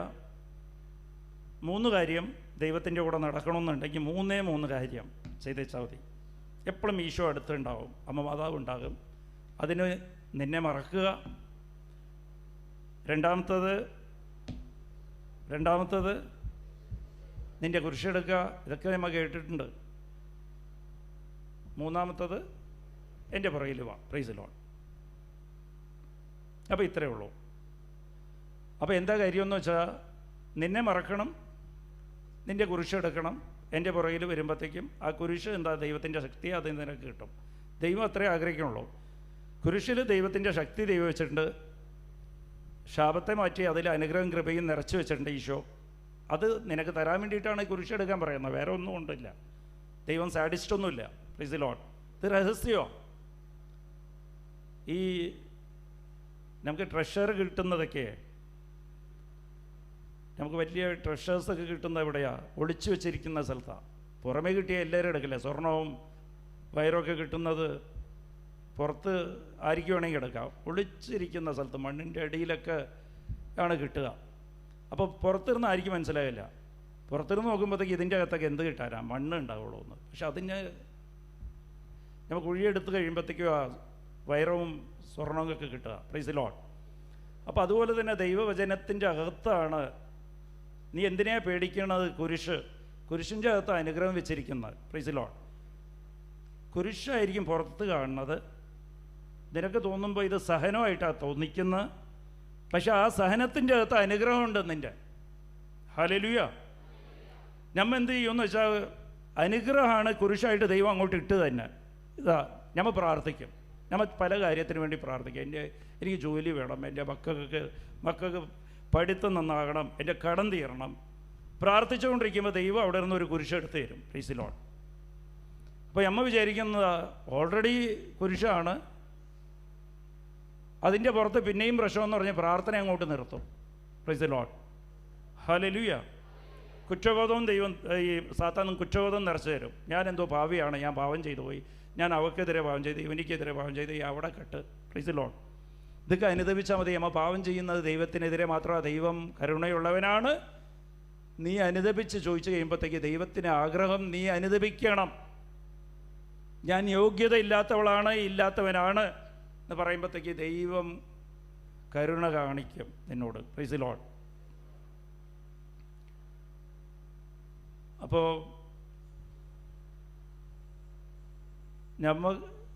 3 കാര്യം ദൈവത്തിൻ്റെ കൂടെ നടക്കണമെന്നുണ്ടെങ്കിൽ 3 കാര്യം ചെയ്തേച്ചാൽ മതി. എപ്പോഴും ഈശോ അടുത്തുണ്ടാവും, അമ്മ മാതാവ് ഉണ്ടാകും. അതിന് നിന്നെ മറക്കുക. രണ്ടാമത്തത് നിൻ്റെ കുരിശെടുക്കുക. ഇതൊക്കെ നമ്മൾ കേട്ടിട്ടുണ്ട്. 3-മത്തത് എൻ്റെ പുറകിൽ വാ. Price the lord. അപ്പോൾ ഇത്രയേ ഉള്ളൂ. അപ്പോൾ എന്താ കാര്യമെന്ന് വെച്ചാൽ, നിന്നെ മറക്കണം, നിൻ്റെ കുരിശെടുക്കണം, എൻ്റെ പുറകിൽ വരുമ്പോഴത്തേക്കും ആ കുരിശ് എന്താ, ദൈവത്തിൻ്റെ ശക്തി, അത് നിനക്ക് കിട്ടും. ദൈവം അത്രേ ആഗ്രഹിക്കണുള്ളൂ. കുരിശിൽ ദൈവത്തിൻ്റെ ശക്തി ദൈവം വെച്ചിട്ടുണ്ട്. ശാപത്തെ മാറ്റി അതിൽ അനുഗ്രഹം കൃപയും നിറച്ച് വെച്ചിട്ടുണ്ട് ഈശോ. അത് നിനക്ക് തരാൻ വേണ്ടിയിട്ടാണ് കുരിശെടുക്കാൻ പറയുന്നത്, വേറെ ഒന്നും കൊണ്ടില്ല. ദൈവം സാഡിസ്റ്റൊന്നുമില്ല. Price the Lord. ഇത് രഹസ്യമോ. ഈ നമുക്ക് ട്രഷർ കിട്ടുന്നതൊക്കെ, നമുക്ക് വലിയ ട്രഷേഴ്സൊക്കെ കിട്ടുന്നത് എവിടെയാണ്? ഒളിച്ചു വെച്ചിരിക്കുന്ന സ്ഥലത്താണ്. പുറമേ കിട്ടിയ എല്ലാവരും എടുക്കില്ല. സ്വർണവും വയറൊക്കെ കിട്ടുന്നത് പുറത്ത് ആയിരിക്കും വേണമെങ്കിൽ എടുക്കാം. ഒളിച്ചിരിക്കുന്ന സ്ഥലത്ത് മണ്ണിൻ്റെ അടിയിലൊക്കെ ആണ് കിട്ടുക. അപ്പോൾ പുറത്തിരുന്ന് ആയിരിക്കും മനസ്സിലാവില്ല. പുറത്തിരുന്ന് നോക്കുമ്പോഴത്തേക്ക് ഇതിൻ്റെ അകത്തൊക്കെ എന്ത് കിട്ടാനാ, മണ്ണ് ഉണ്ടാവുള്ളൂ എന്ന്. പക്ഷെ അതിന് നമ്മൾ കുഴിയെടുത്ത് കഴിയുമ്പോഴത്തേക്കും ആ വയറവും സ്വർണവും ഒക്കെ കിട്ടുക. Price the lord. അപ്പോൾ അതുപോലെ തന്നെ ദൈവവചനത്തിൻ്റെ അകത്താണ് നീ എന്തിനാ പേടിക്കണത്? കുരിശിൻ്റെ അകത്ത് അനുഗ്രഹം വെച്ചിരിക്കുന്നത്. Price the Lord. കുരിശായിരിക്കും പുറത്ത് കാണുന്നത്. നിനക്ക് തോന്നുമ്പോൾ ഇത് സഹനമായിട്ടാണ് തോന്നിക്കുന്നത്. പക്ഷെ ആ സഹനത്തിൻ്റെ അകത്ത് അനുഗ്രഹമുണ്ട് നിൻ്റെ. ഹല്ലേലൂയ. നമ്മൾ എന്ത് ചെയ്യുമെന്ന് വെച്ചാൽ, അനുഗ്രഹമാണ് കുരിശായിട്ട് ദൈവം അങ്ങോട്ട് ഇട്ട് തന്നെ. ഇതാ നമ്മൾ പ്രാർത്ഥിക്കും. നമ്മൾ പല കാര്യത്തിന് വേണ്ടി പ്രാർത്ഥിക്കും. എനിക്ക് ജോലി വേണം, എൻ്റെ മക്കൾക്ക് പഠിത്തം നന്നാകണം, എൻ്റെ കടം തീരണം. പ്രാർത്ഥിച്ചുകൊണ്ടിരിക്കുമ്പോൾ ദൈവം അവിടെ നിന്ന് ഒരു കുരിശെടുത്ത് തരും. Price the lord. അപ്പോൾ നമ്മൾ വിചാരിക്കുന്നത് ഓൾറെഡി കുരിശാണ്, അതിൻ്റെ പുറത്ത് പിന്നെയും പ്രശ്നമെന്ന് പറഞ്ഞ് പ്രാർത്ഥന അങ്ങോട്ട് നിർത്തും. Price the lord. ഹല്ലേലൂയ. കുറ്റബോധവും ദൈവം, ഈ സാത്താനും കുറ്റബോധം നിറച്ചു തരും. ഞാൻ എന്തോ പാവിയാണ്, ഞാൻ പാവം ചെയ്തു പോയി, ഞാൻ അവൾക്കെതിരെ പാവം ചെയ്തു, ഇവനിക്കെതിരെ പാവം ചെയ്തു, അവിടെ കെട്ട്. Price the Lord. ഇതൊക്കെ അനുദപിച്ചാൽ മതി. നമ്മൾ പാവം ചെയ്യുന്നത് ദൈവത്തിനെതിരെ മാത്രമാണ്. ദൈവം കരുണയുള്ളവനാണ്. നീ അനുദപിച്ച് ചോദിച്ചു കഴിയുമ്പോഴത്തേക്ക് ദൈവത്തിന് ആഗ്രഹം നീ അനുദപിക്കണം. ഞാൻ യോഗ്യത ഇല്ലാത്തവനാണ് എന്ന് പറയുമ്പോഴത്തേക്ക് ദൈവം കരുണ കാണിക്കും നിന്നോട്. Price the lord. അപ്പോൾ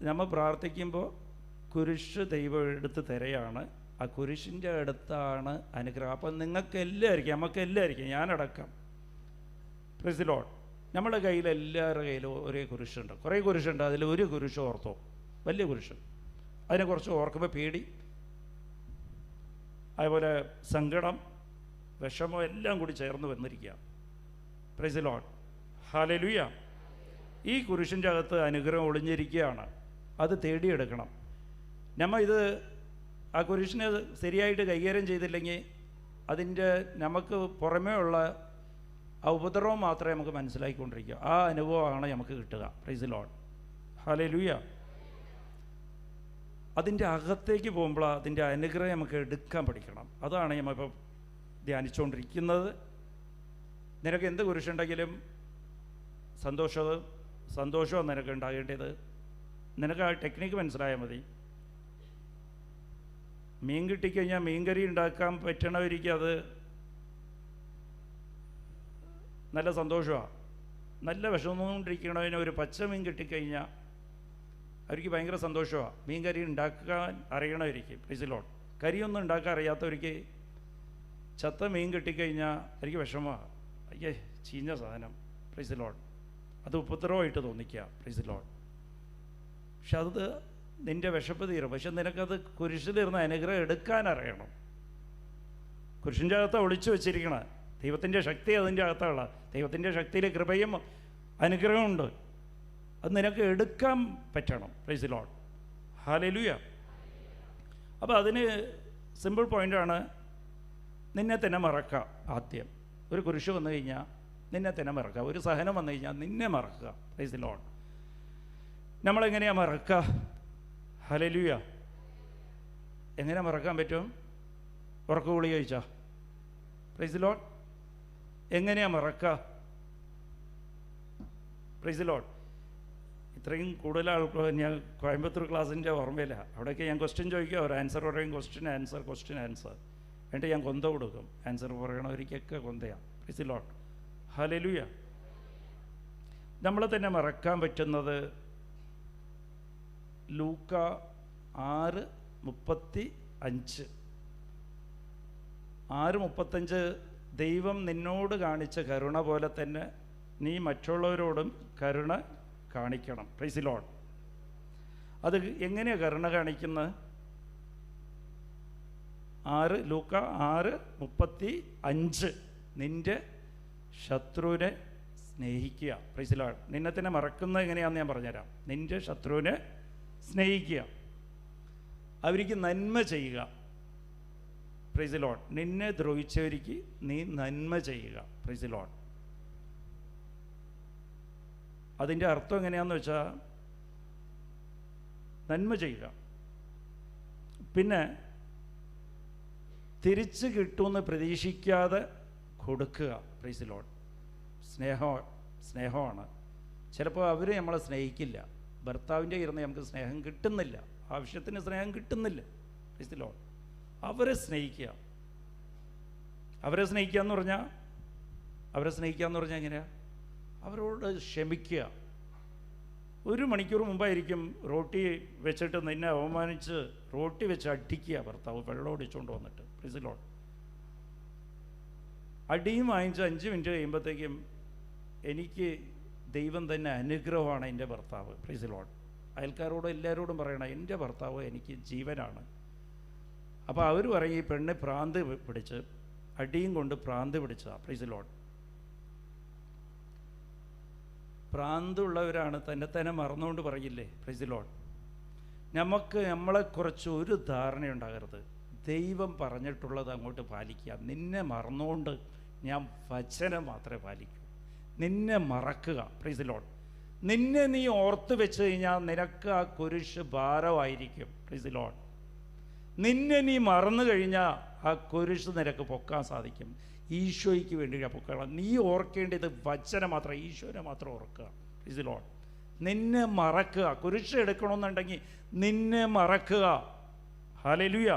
നമ്മൾ പ്രാർത്ഥിക്കുമ്പോൾ കുരിശ് ദൈവം എടുത്ത് തരയാണ്. ആ കുരിശിൻ്റെ അടുത്താണ് അനുഗ്രഹം. അപ്പം നിങ്ങൾക്കെല്ലായിരിക്കും, നമുക്കെല്ലായിരിക്കും, ഞാനടക്കം. Praise the lord. നമ്മുടെ കയ്യിൽ, എല്ലാവരുടെ കയ്യിലും ഒരേ കുരിശുണ്ട്. കുറേ കുരിശുണ്ട്. അതിൽ ഒരു കുരിശ് ഓർത്തോ, വലിയ കുരിശ്. അതിനെക്കുറിച്ച് ഓർക്കുമ്പോൾ പേടി, അതുപോലെ സങ്കടം, വിഷമം എല്ലാം കൂടി ചേർന്ന് വന്നിരിക്കുക. Price the lord. ഹല്ലേലൂയ. ഈ കുരിശിൻ്റെ അകത്ത് അനുഗ്രഹം ഒളിഞ്ഞിരിക്കുകയാണ്. അത് തേടിയെടുക്കണം. ആ കുരിശിനെ ശരിയായിട്ട് കൈകാര്യം ചെയ്തില്ലെങ്കിൽ അതിൻ്റെ നമുക്ക് പുറമേ ഉള്ള ആ ഉപദ്രവം മാത്രമേ നമുക്ക് മനസ്സിലാക്കിക്കൊണ്ടിരിക്കുക. ആ അനുഭവമാണ് നമുക്ക് കിട്ടുക. Price the lord. ഹല്ലേലൂയ. അതിൻ്റെ അകത്തേക്ക് പോകുമ്പോൾ അതിൻ്റെ അനുഗ്രഹം നമുക്ക് എടുക്കാൻ പഠിക്കണം. അതാണ് നമ്മളിപ്പോൾ ധ്യാനിച്ചുകൊണ്ടിരിക്കുന്നത്. നിനക്ക് എന്ത് കുരിശുണ്ടെങ്കിലും സന്തോഷവും നിനക്ക് ഉണ്ടാകേണ്ടത്. നിനക്ക് ആ ടെക്നിക്ക് മനസ്സിലായാൽ മതി. മീൻ കിട്ടിക്കഴിഞ്ഞാൽ മീൻകറി ഉണ്ടാക്കാൻ പറ്റണവർക്ക് അത് നല്ല സന്തോഷമാണ്. നല്ല വിഷമന്നുകൊണ്ടിരിക്കണതിന് ഒരു പച്ച മീൻ കിട്ടിക്കഴിഞ്ഞാൽ അവർക്ക് ഭയങ്കര സന്തോഷമാണ്. മീൻ കറി ഉണ്ടാക്കാൻ അറിയണവർക്ക്, പ്രൈസ് ദി ലോർഡ്. കറിയൊന്നും ഉണ്ടാക്കാൻ അറിയാത്തവർക്ക് ചത്ത മീൻ കിട്ടിക്കഴിഞ്ഞാൽ എനിക്ക് വിഷമമാണ്. അയ്യേ ചീഞ്ഞ സാധനം, പ്രൈസ് ദി ലോർഡ്. അത് ഉപദ്രവമായിട്ട് തോന്നിക്കുക, പ്രൈസ് ദി ലോർഡ്. പക്ഷെ അത് നിൻ്റെ വിശപ്പ് തീരും. പക്ഷെ നിനക്കത് കുരിശിലിരുന്ന് അനുഗ്രഹം എടുക്കാൻ അറിയണം. കുരിശിൻ്റെ അകത്ത് ഒളിച്ചു വെച്ചിരിക്കണം. ദൈവത്തിൻ്റെ ശക്തി അതിൻ്റെ അകത്തുള്ള, ദൈവത്തിൻ്റെ ശക്തിയിൽ കൃപയും അനുഗ്രഹമുണ്ട്. അത് നിനക്ക് എടുക്കാൻ പറ്റണം, പ്രൈസ് ദി ലോർഡ്. ഹല്ലേലൂയ. അപ്പോൾ അതിന് സിമ്പിൾ പോയിൻ്റാണ്, നിന്നെ തന്നെ മറക്കുക. ആദ്യം ഒരു കുരിശ് വന്നു കഴിഞ്ഞാൽ നിന്നെ തന്നെ മറക്കുക. ഒരു സഹനം വന്നു കഴിഞ്ഞാൽ നിന്നെ മറക്കുക, പ്രൈസ് ദി ലോർഡ്. നമ്മളെങ്ങനെയാണ് മറക്കുക? ഹല്ലേലൂയ. എങ്ങനെ മറക്കാൻ പറ്റും? ഉറക്കഗുളി കഴിച്ചാൽ, പ്രൈസ് ദി ലോർഡ്. എങ്ങനെയാണ് മറക്കുക? Price the Lord. ഇത്രയും കൂടുതൽ ആൾക്കാർ ഞാൻ കോയമ്പത്തൂർ ക്ലാസ്സിൻ്റെ ഓർമ്മയില്ല. അവിടെയൊക്കെ ഞാൻ ക്വസ്റ്റ്യൻ ചോദിക്കുക, ഒരു ആൻസർ പറയും, ക്വസ്റ്റ്യൻ ആൻസർ എന്നിട്ട് ഞാൻ കൊന്ത കൊടുക്കും. ആൻസർ പറയണവർക്കൊക്കെ കൊന്തയാണ്, പ്രൈസ് ദി ലോർഡ്. ഹല്ലേലൂയ. നമ്മളെ തന്നെ മറക്കാൻ പറ്റുന്നത് ലൂക്ക 6:35. 6:35 ദൈവം നിന്നോട് കാണിച്ച കരുണ പോലെ തന്നെ നീ മറ്റുള്ളവരോടും കരുണ കാണിക്കണം, പ്രൈസ് ദി ലോർഡ്. അത് എങ്ങനെയാണ് കരുണ കാണിക്കുന്നത്? ലൂക്ക 6:35 നിൻ്റെ ശത്രുവിനെ സ്നേഹിക്കുക, പ്രൈസ് ദി ലോർഡ്. നിന്നെ തന്നെ മറക്കുന്നത് എങ്ങനെയാണെന്ന് ഞാൻ പറഞ്ഞുതരാം. നിൻ്റെ ശത്രുവിനെ സ്നേഹിക്കുക, അവർക്ക് നന്മ ചെയ്യുക, പ്രൈസ് ദി ലോർഡ്. നിന്നെ ദ്രോഹിച്ചവർക്ക് നീ നന്മ ചെയ്യുക, പ്രൈസ് ദി ലോർഡ്. അതിൻ്റെ അർത്ഥം എങ്ങനെയാണെന്ന് വെച്ചാൽ നന്മ ചെയ്യുക. പിന്നെ തിരിച്ച് കിട്ടുമെന്ന് പ്രതീക്ഷിക്കാതെ കൊടുക്കുക, പ്രൈസ് ദി ലോർഡ്. സ്നേഹമാണ്. ചിലപ്പോൾ അവർ നമ്മളെ സ്നേഹിക്കില്ല. ഭർത്താവിൻ്റെ ഇരുന്ന് നമുക്ക് സ്നേഹം കിട്ടുന്നില്ല, ആവശ്യത്തിന് സ്നേഹം കിട്ടുന്നില്ല, പ്രൈസ് ദി ലോർഡ്. അവരെ സ്നേഹിക്കുക. അവരെ സ്നേഹിക്കുക എന്ന് പറഞ്ഞാൽ എങ്ങനെയാണ്? അവരോട് ക്ഷമിക്കുക. 1 മണിക്കൂർ മുമ്പായിരിക്കും റോട്ടി വെച്ചിട്ട് നിന്നെ അവമാനിച്ച് റോട്ടി വെച്ച് അടിക്കുക ഭർത്താവ്, വെള്ളം ഒടിച്ചുകൊണ്ട് വന്നിട്ട്, പ്രൈസ് ദി ലോർഡ്. അടിയും വാങ്ങിച്ച് 5 മിനിറ്റ് കഴിയുമ്പോഴത്തേക്കും എനിക്ക് ദൈവം തന്നെ അനുഗ്രഹമാണ് എൻ്റെ ഭർത്താവ്, പ്രൈസ് ദി ലോർഡ്. അയൽക്കാരോടും എല്ലാവരോടും പറയണം, എൻ്റെ ഭർത്താവ് എനിക്ക് ജീവനാണ്. അപ്പോൾ അവർ പറയും ഈ പെണ്ണ് ഭ്രാന്ത് പിടിച്ച്, അടിയും കൊണ്ട് ഭ്രാന്ത് പിടിച്ചതാണ്, പ്രൈസ് ദി ലോർഡ്. ഭ്രാന്തുള്ളവരാണ് തന്നെ മറന്നുകൊണ്ട് പറയില്ലേ, പ്രൈസ് ദി ലോർഡ്. നമ്മളെക്കുറിച്ച് ഒരു ധാരണയുണ്ടാകരുത്. ദൈവം പറഞ്ഞിട്ടുള്ളത് അങ്ങോട്ട് പാലിക്കുക. നിന്നെ മറന്നുകൊണ്ട് ഞാൻ വചനം മാത്രമേ പാലിക്കൂ. നിന്നെ മറക്കുക, പ്രൈസ് ദി ലോർഡ്. നിന്നെ നീ ഓർത്ത് വെച്ച് കഴിഞ്ഞാൽ നിനക്ക് ആ കുരിശ് ഭാരമായിരിക്കും, പ്രൈസ് ദി ലോർഡ്. നിന്നെ നീ മറന്നു കഴിഞ്ഞാൽ ആ കുരിശ് നിനക്ക് പൊക്കാൻ സാധിക്കും. ഈശോയ്ക്ക് വേണ്ടി പൊക്കണം. നീ ഓർക്കേണ്ടത് വചനം മാത്രം, ഈശോനെ മാത്രം ഓർക്കുക, പ്രൈസ് ദി ലോർഡ്. നിന്നെ മറക്കുക. കുരിശ് എടുക്കണമെന്നുണ്ടെങ്കിൽ നിന്നെ മറക്കുക. ഹല്ലേലൂയ.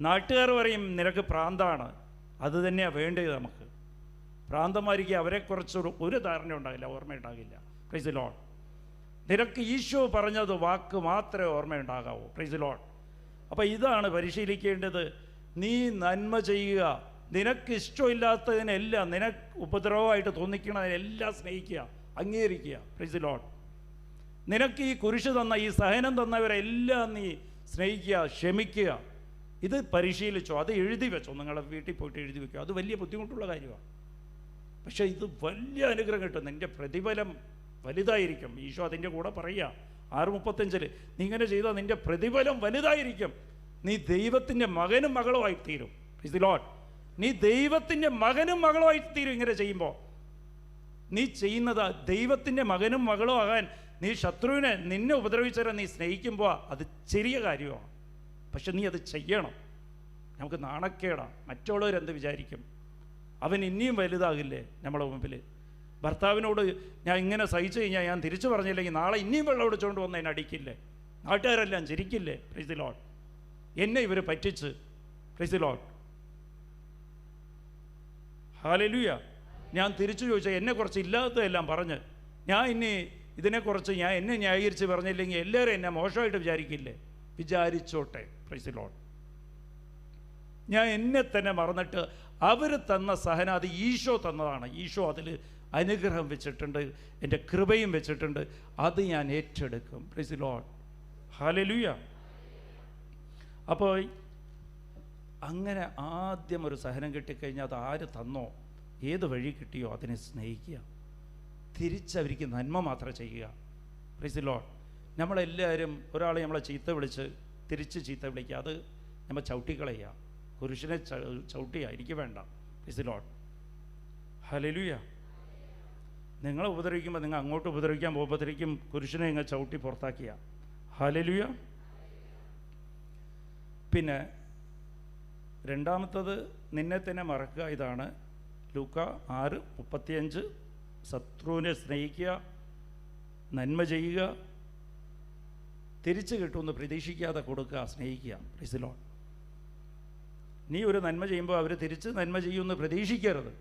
നാട്ടുകാർ പറയും നിനക്ക് പ്രാന്താണ്. അത് തന്നെയാണ് വേണ്ടത് നമുക്ക്. ഭ്രാന്തന്മാർക്ക് അവരെക്കുറിച്ച് ഒരു ധാരണ ഉണ്ടാകില്ല, ഓർമ്മയുണ്ടാകില്ല, പ്രൈസ് ദി ലോർഡ്. നിനക്ക് ഈശോ പറഞ്ഞത് വാക്ക് മാത്രമേ ഓർമ്മയുണ്ടാകാവൂ, പ്രൈസ് ദി ലോർഡ്. അപ്പോൾ ഇതാണ് പരിശീലിക്കേണ്ടത്. നീ നന്മ ചെയ്യുക. നിനക്ക് ഇഷ്ടമില്ലാത്തതിനെല്ലാം, നിനക്ക് ഉപദ്രവമായിട്ട് തോന്നിക്കണതിനെല്ലാം സ്നേഹിക്കുക, അംഗീകരിക്കുക, പ്രൈസ് ദി ലോർഡ്. നിനക്ക് ഈ കുരിശ് തന്ന, ഈ സഹനം തന്നവരെല്ലാം നീ സ്നേഹിക്കുക, ക്ഷമിക്കുക. ഇത് പരിശീലിച്ചോ, അത് എഴുതി വെച്ചോ, നിങ്ങളുടെ വീട്ടിൽ പോയിട്ട് എഴുതി വെക്കുക. അത് വലിയ ബുദ്ധിമുട്ടുള്ള കാര്യമാണ്. പക്ഷേ ഇത് വലിയ അനുഗ്രഹം കിട്ടും. നിൻ്റെ പ്രതിഫലം വലുതായിരിക്കും. ഈശോ അതിൻ്റെ കൂടെ പറയുക 6:35 നീ ഇങ്ങനെ ചെയ്താൽ നിൻ്റെ പ്രതിഫലം വലുതായിരിക്കും. നീ ദൈവത്തിൻ്റെ മകനും മകളുമായി തീരും, പ്രൈസ് ദി ലോർഡ്. നീ ദൈവത്തിൻ്റെ മകനും മകളുമായി തീരും. ഇങ്ങനെ ചെയ്യുമ്പോൾ നീ ചെയ്യുന്നത് ദൈവത്തിൻ്റെ മകനും മകളും ആകാൻ നീ ശത്രുവിനെ നിന്നെ ഉപദ്രവിച്ചവരെ നീ സ്നേഹിക്കുമ്പോൾ അത് ചെറിയ കാര്യമാണ്. പക്ഷെ നീ അത് ചെയ്യണം. നമുക്ക് നാണക്കേടാണ്. മറ്റുള്ളവരെന്ത് വിചാരിക്കും? അവൻ ഇനിയും വലുതാകില്ലേ നമ്മളെ മുമ്പിൽ? ഭർത്താവിനോട് ഞാൻ ഇങ്ങനെ സഹിച്ചു കഴിഞ്ഞാൽ ഞാൻ തിരിച്ചു പറഞ്ഞില്ലെങ്കിൽ നാളെ ഇനിയും വെള്ളം ഒടിച്ചുകൊണ്ട് വന്ന് എന്നെ അടിക്കില്ലേ? നാട്ടുകാരെല്ലാം ചിരിക്കില്ലേ? Praise the lord. എന്നെ ഇവർ പറ്റിച്ച്. Praise the lord. ഹല്ലേലൂയ. ഞാൻ തിരിച്ചു ചോദിച്ചാൽ എന്നെക്കുറിച്ച് ഇല്ലാത്തതെല്ലാം പറഞ്ഞ് ഞാൻ ഇനി ഇതിനെക്കുറിച്ച് ഞാൻ എന്നെ ന്യായീകരിച്ച് പറഞ്ഞില്ലെങ്കിൽ എല്ലാവരും എന്നെ മോശമായിട്ട് വിചാരിക്കില്ലേ? വിചാരിച്ചോട്ടെ. Praise the lord. ഞാൻ എന്നെ തന്നെ മറന്നിട്ട് അവർ തന്ന സഹനം അത് ഈശോ തന്നതാണ്. ഈശോ അതിൽ അനുഗ്രഹം വെച്ചിട്ടുണ്ട്, എൻ്റെ കൃപയും വെച്ചിട്ടുണ്ട്. അത് ഞാൻ ഏറ്റെടുക്കും. Price the lord. ഹല്ലേലൂയ. അപ്പോൾ അങ്ങനെ ആദ്യം ഒരു സഹനം കിട്ടിക്കഴിഞ്ഞാൽ അത് ആര് തന്നോ, ഏത് വഴി കിട്ടിയോ അതിനെ സ്നേഹിക്കുക. തിരിച്ചവർക്ക് നന്മ മാത്രം ചെയ്യുക. Price the Lord. നമ്മളെല്ലാവരും ഒരാളെ നമ്മളെ ചീത്ത വിളിച്ച് തിരിച്ച് ചീത്ത വിളിക്കുക, അത് നമ്മൾ ചവിട്ടിക്കളയുക. കുരിശിനെ ചവിട്ടിയ എനിക്ക് വേണ്ട. Price the lord. ഹല്ലേലൂയ. നിങ്ങളെ ഉപദ്രവിക്കുമ്പോൾ നിങ്ങൾ അങ്ങോട്ട് ഉപദ്രവിക്കാൻ പോകുമ്പോഴത്തേക്കും കുരിശിനെ നിങ്ങൾ ചവിട്ടി പുറത്താക്കിയ. ഹല്ലേലൂയ. പിന്നെ രണ്ടാമത്തത് നിന്നെ തന്നെ മറക്കുക. ഇതാണ് ലൂക്ക 6:35. ശത്രുവിനെ സ്നേഹിക്കുക, നന്മ ചെയ്യുക, തിരിച്ചു കിട്ടുമെന്ന് പ്രതീക്ഷിക്കാതെ കൊടുക്കുക, സ്നേഹിക്കുക. Price the lord. നീ ഒരു നന്മ ചെയ്യുമ്പോൾ അവർ തിരിച്ച് നന്മ ചെയ്യുമെന്ന് പ്രതീക്ഷിക്കരുത്.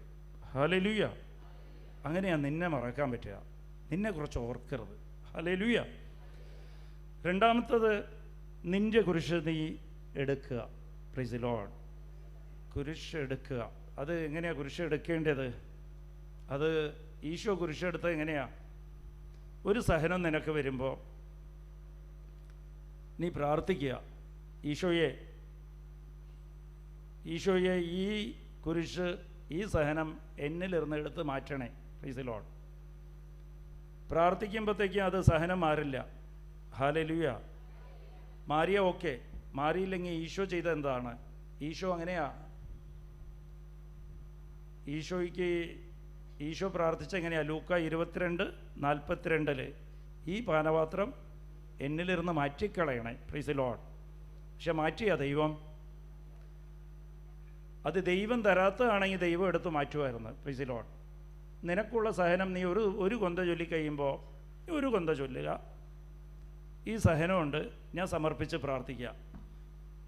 ഹല്ലേലൂയ. അങ്ങനെയാണ് നിന്നെ മറക്കാൻ പറ്റുക, നിന്നെക്കുറിച്ച് ഓർക്കരുത്. ഹല്ലേലൂയ. രണ്ടാമത്തത് നിൻ്റെ കുരിശ് നീ എടുക്കുക. Price the lord. കുരിശ് എടുക്കുക. അത് എങ്ങനെയാണ് കുരിശ് എടുക്കേണ്ടത്? അത് ഈശോ കുരിശെടുത്തത് എങ്ങനെയാണ്? ഒരു സഹനം നിനക്ക് വരുമ്പോൾ നീ പ്രാർത്ഥിക്കുക, ഈശോയെ ഈ കുരിശ്, ഈ സഹനം എന്നിലിരുന്ന് എടുത്ത് മാറ്റണേ. Price the Lord. പ്രാർത്ഥിക്കുമ്പോഴത്തേക്കും അത് സഹനം മാറില്ല. ഹല്ലേലൂയ. മാറിയ ഓക്കെ, മാറിയില്ലെങ്കിൽ ഈശോ ചെയ്ത എന്താണ്? ഈശോ അങ്ങനെയാ. ഈശോ പ്രാർത്ഥിച്ച എങ്ങനെയാ? ലൂക്ക 22:42 ഈ പാനപാത്രം എന്നിലിരുന്ന് മാറ്റിക്കളയണേ. Praise the lord. പക്ഷെ മാറ്റിയാ ദൈവം? അത് ദൈവം തരാത്തതാണെങ്കിൽ ദൈവം എടുത്ത് മാറ്റുമായിരുന്നു. Price the Lord. നിനക്കുള്ള സഹനം നീ ഒരു കൊന്ത ചൊല്ലിക്കഴിയുമ്പോൾ ഒരു കൊന്ത ചൊല്ലുക. ഈ സഹനമുണ്ട്, ഞാൻ സമർപ്പിച്ച് പ്രാർത്ഥിക്കുക.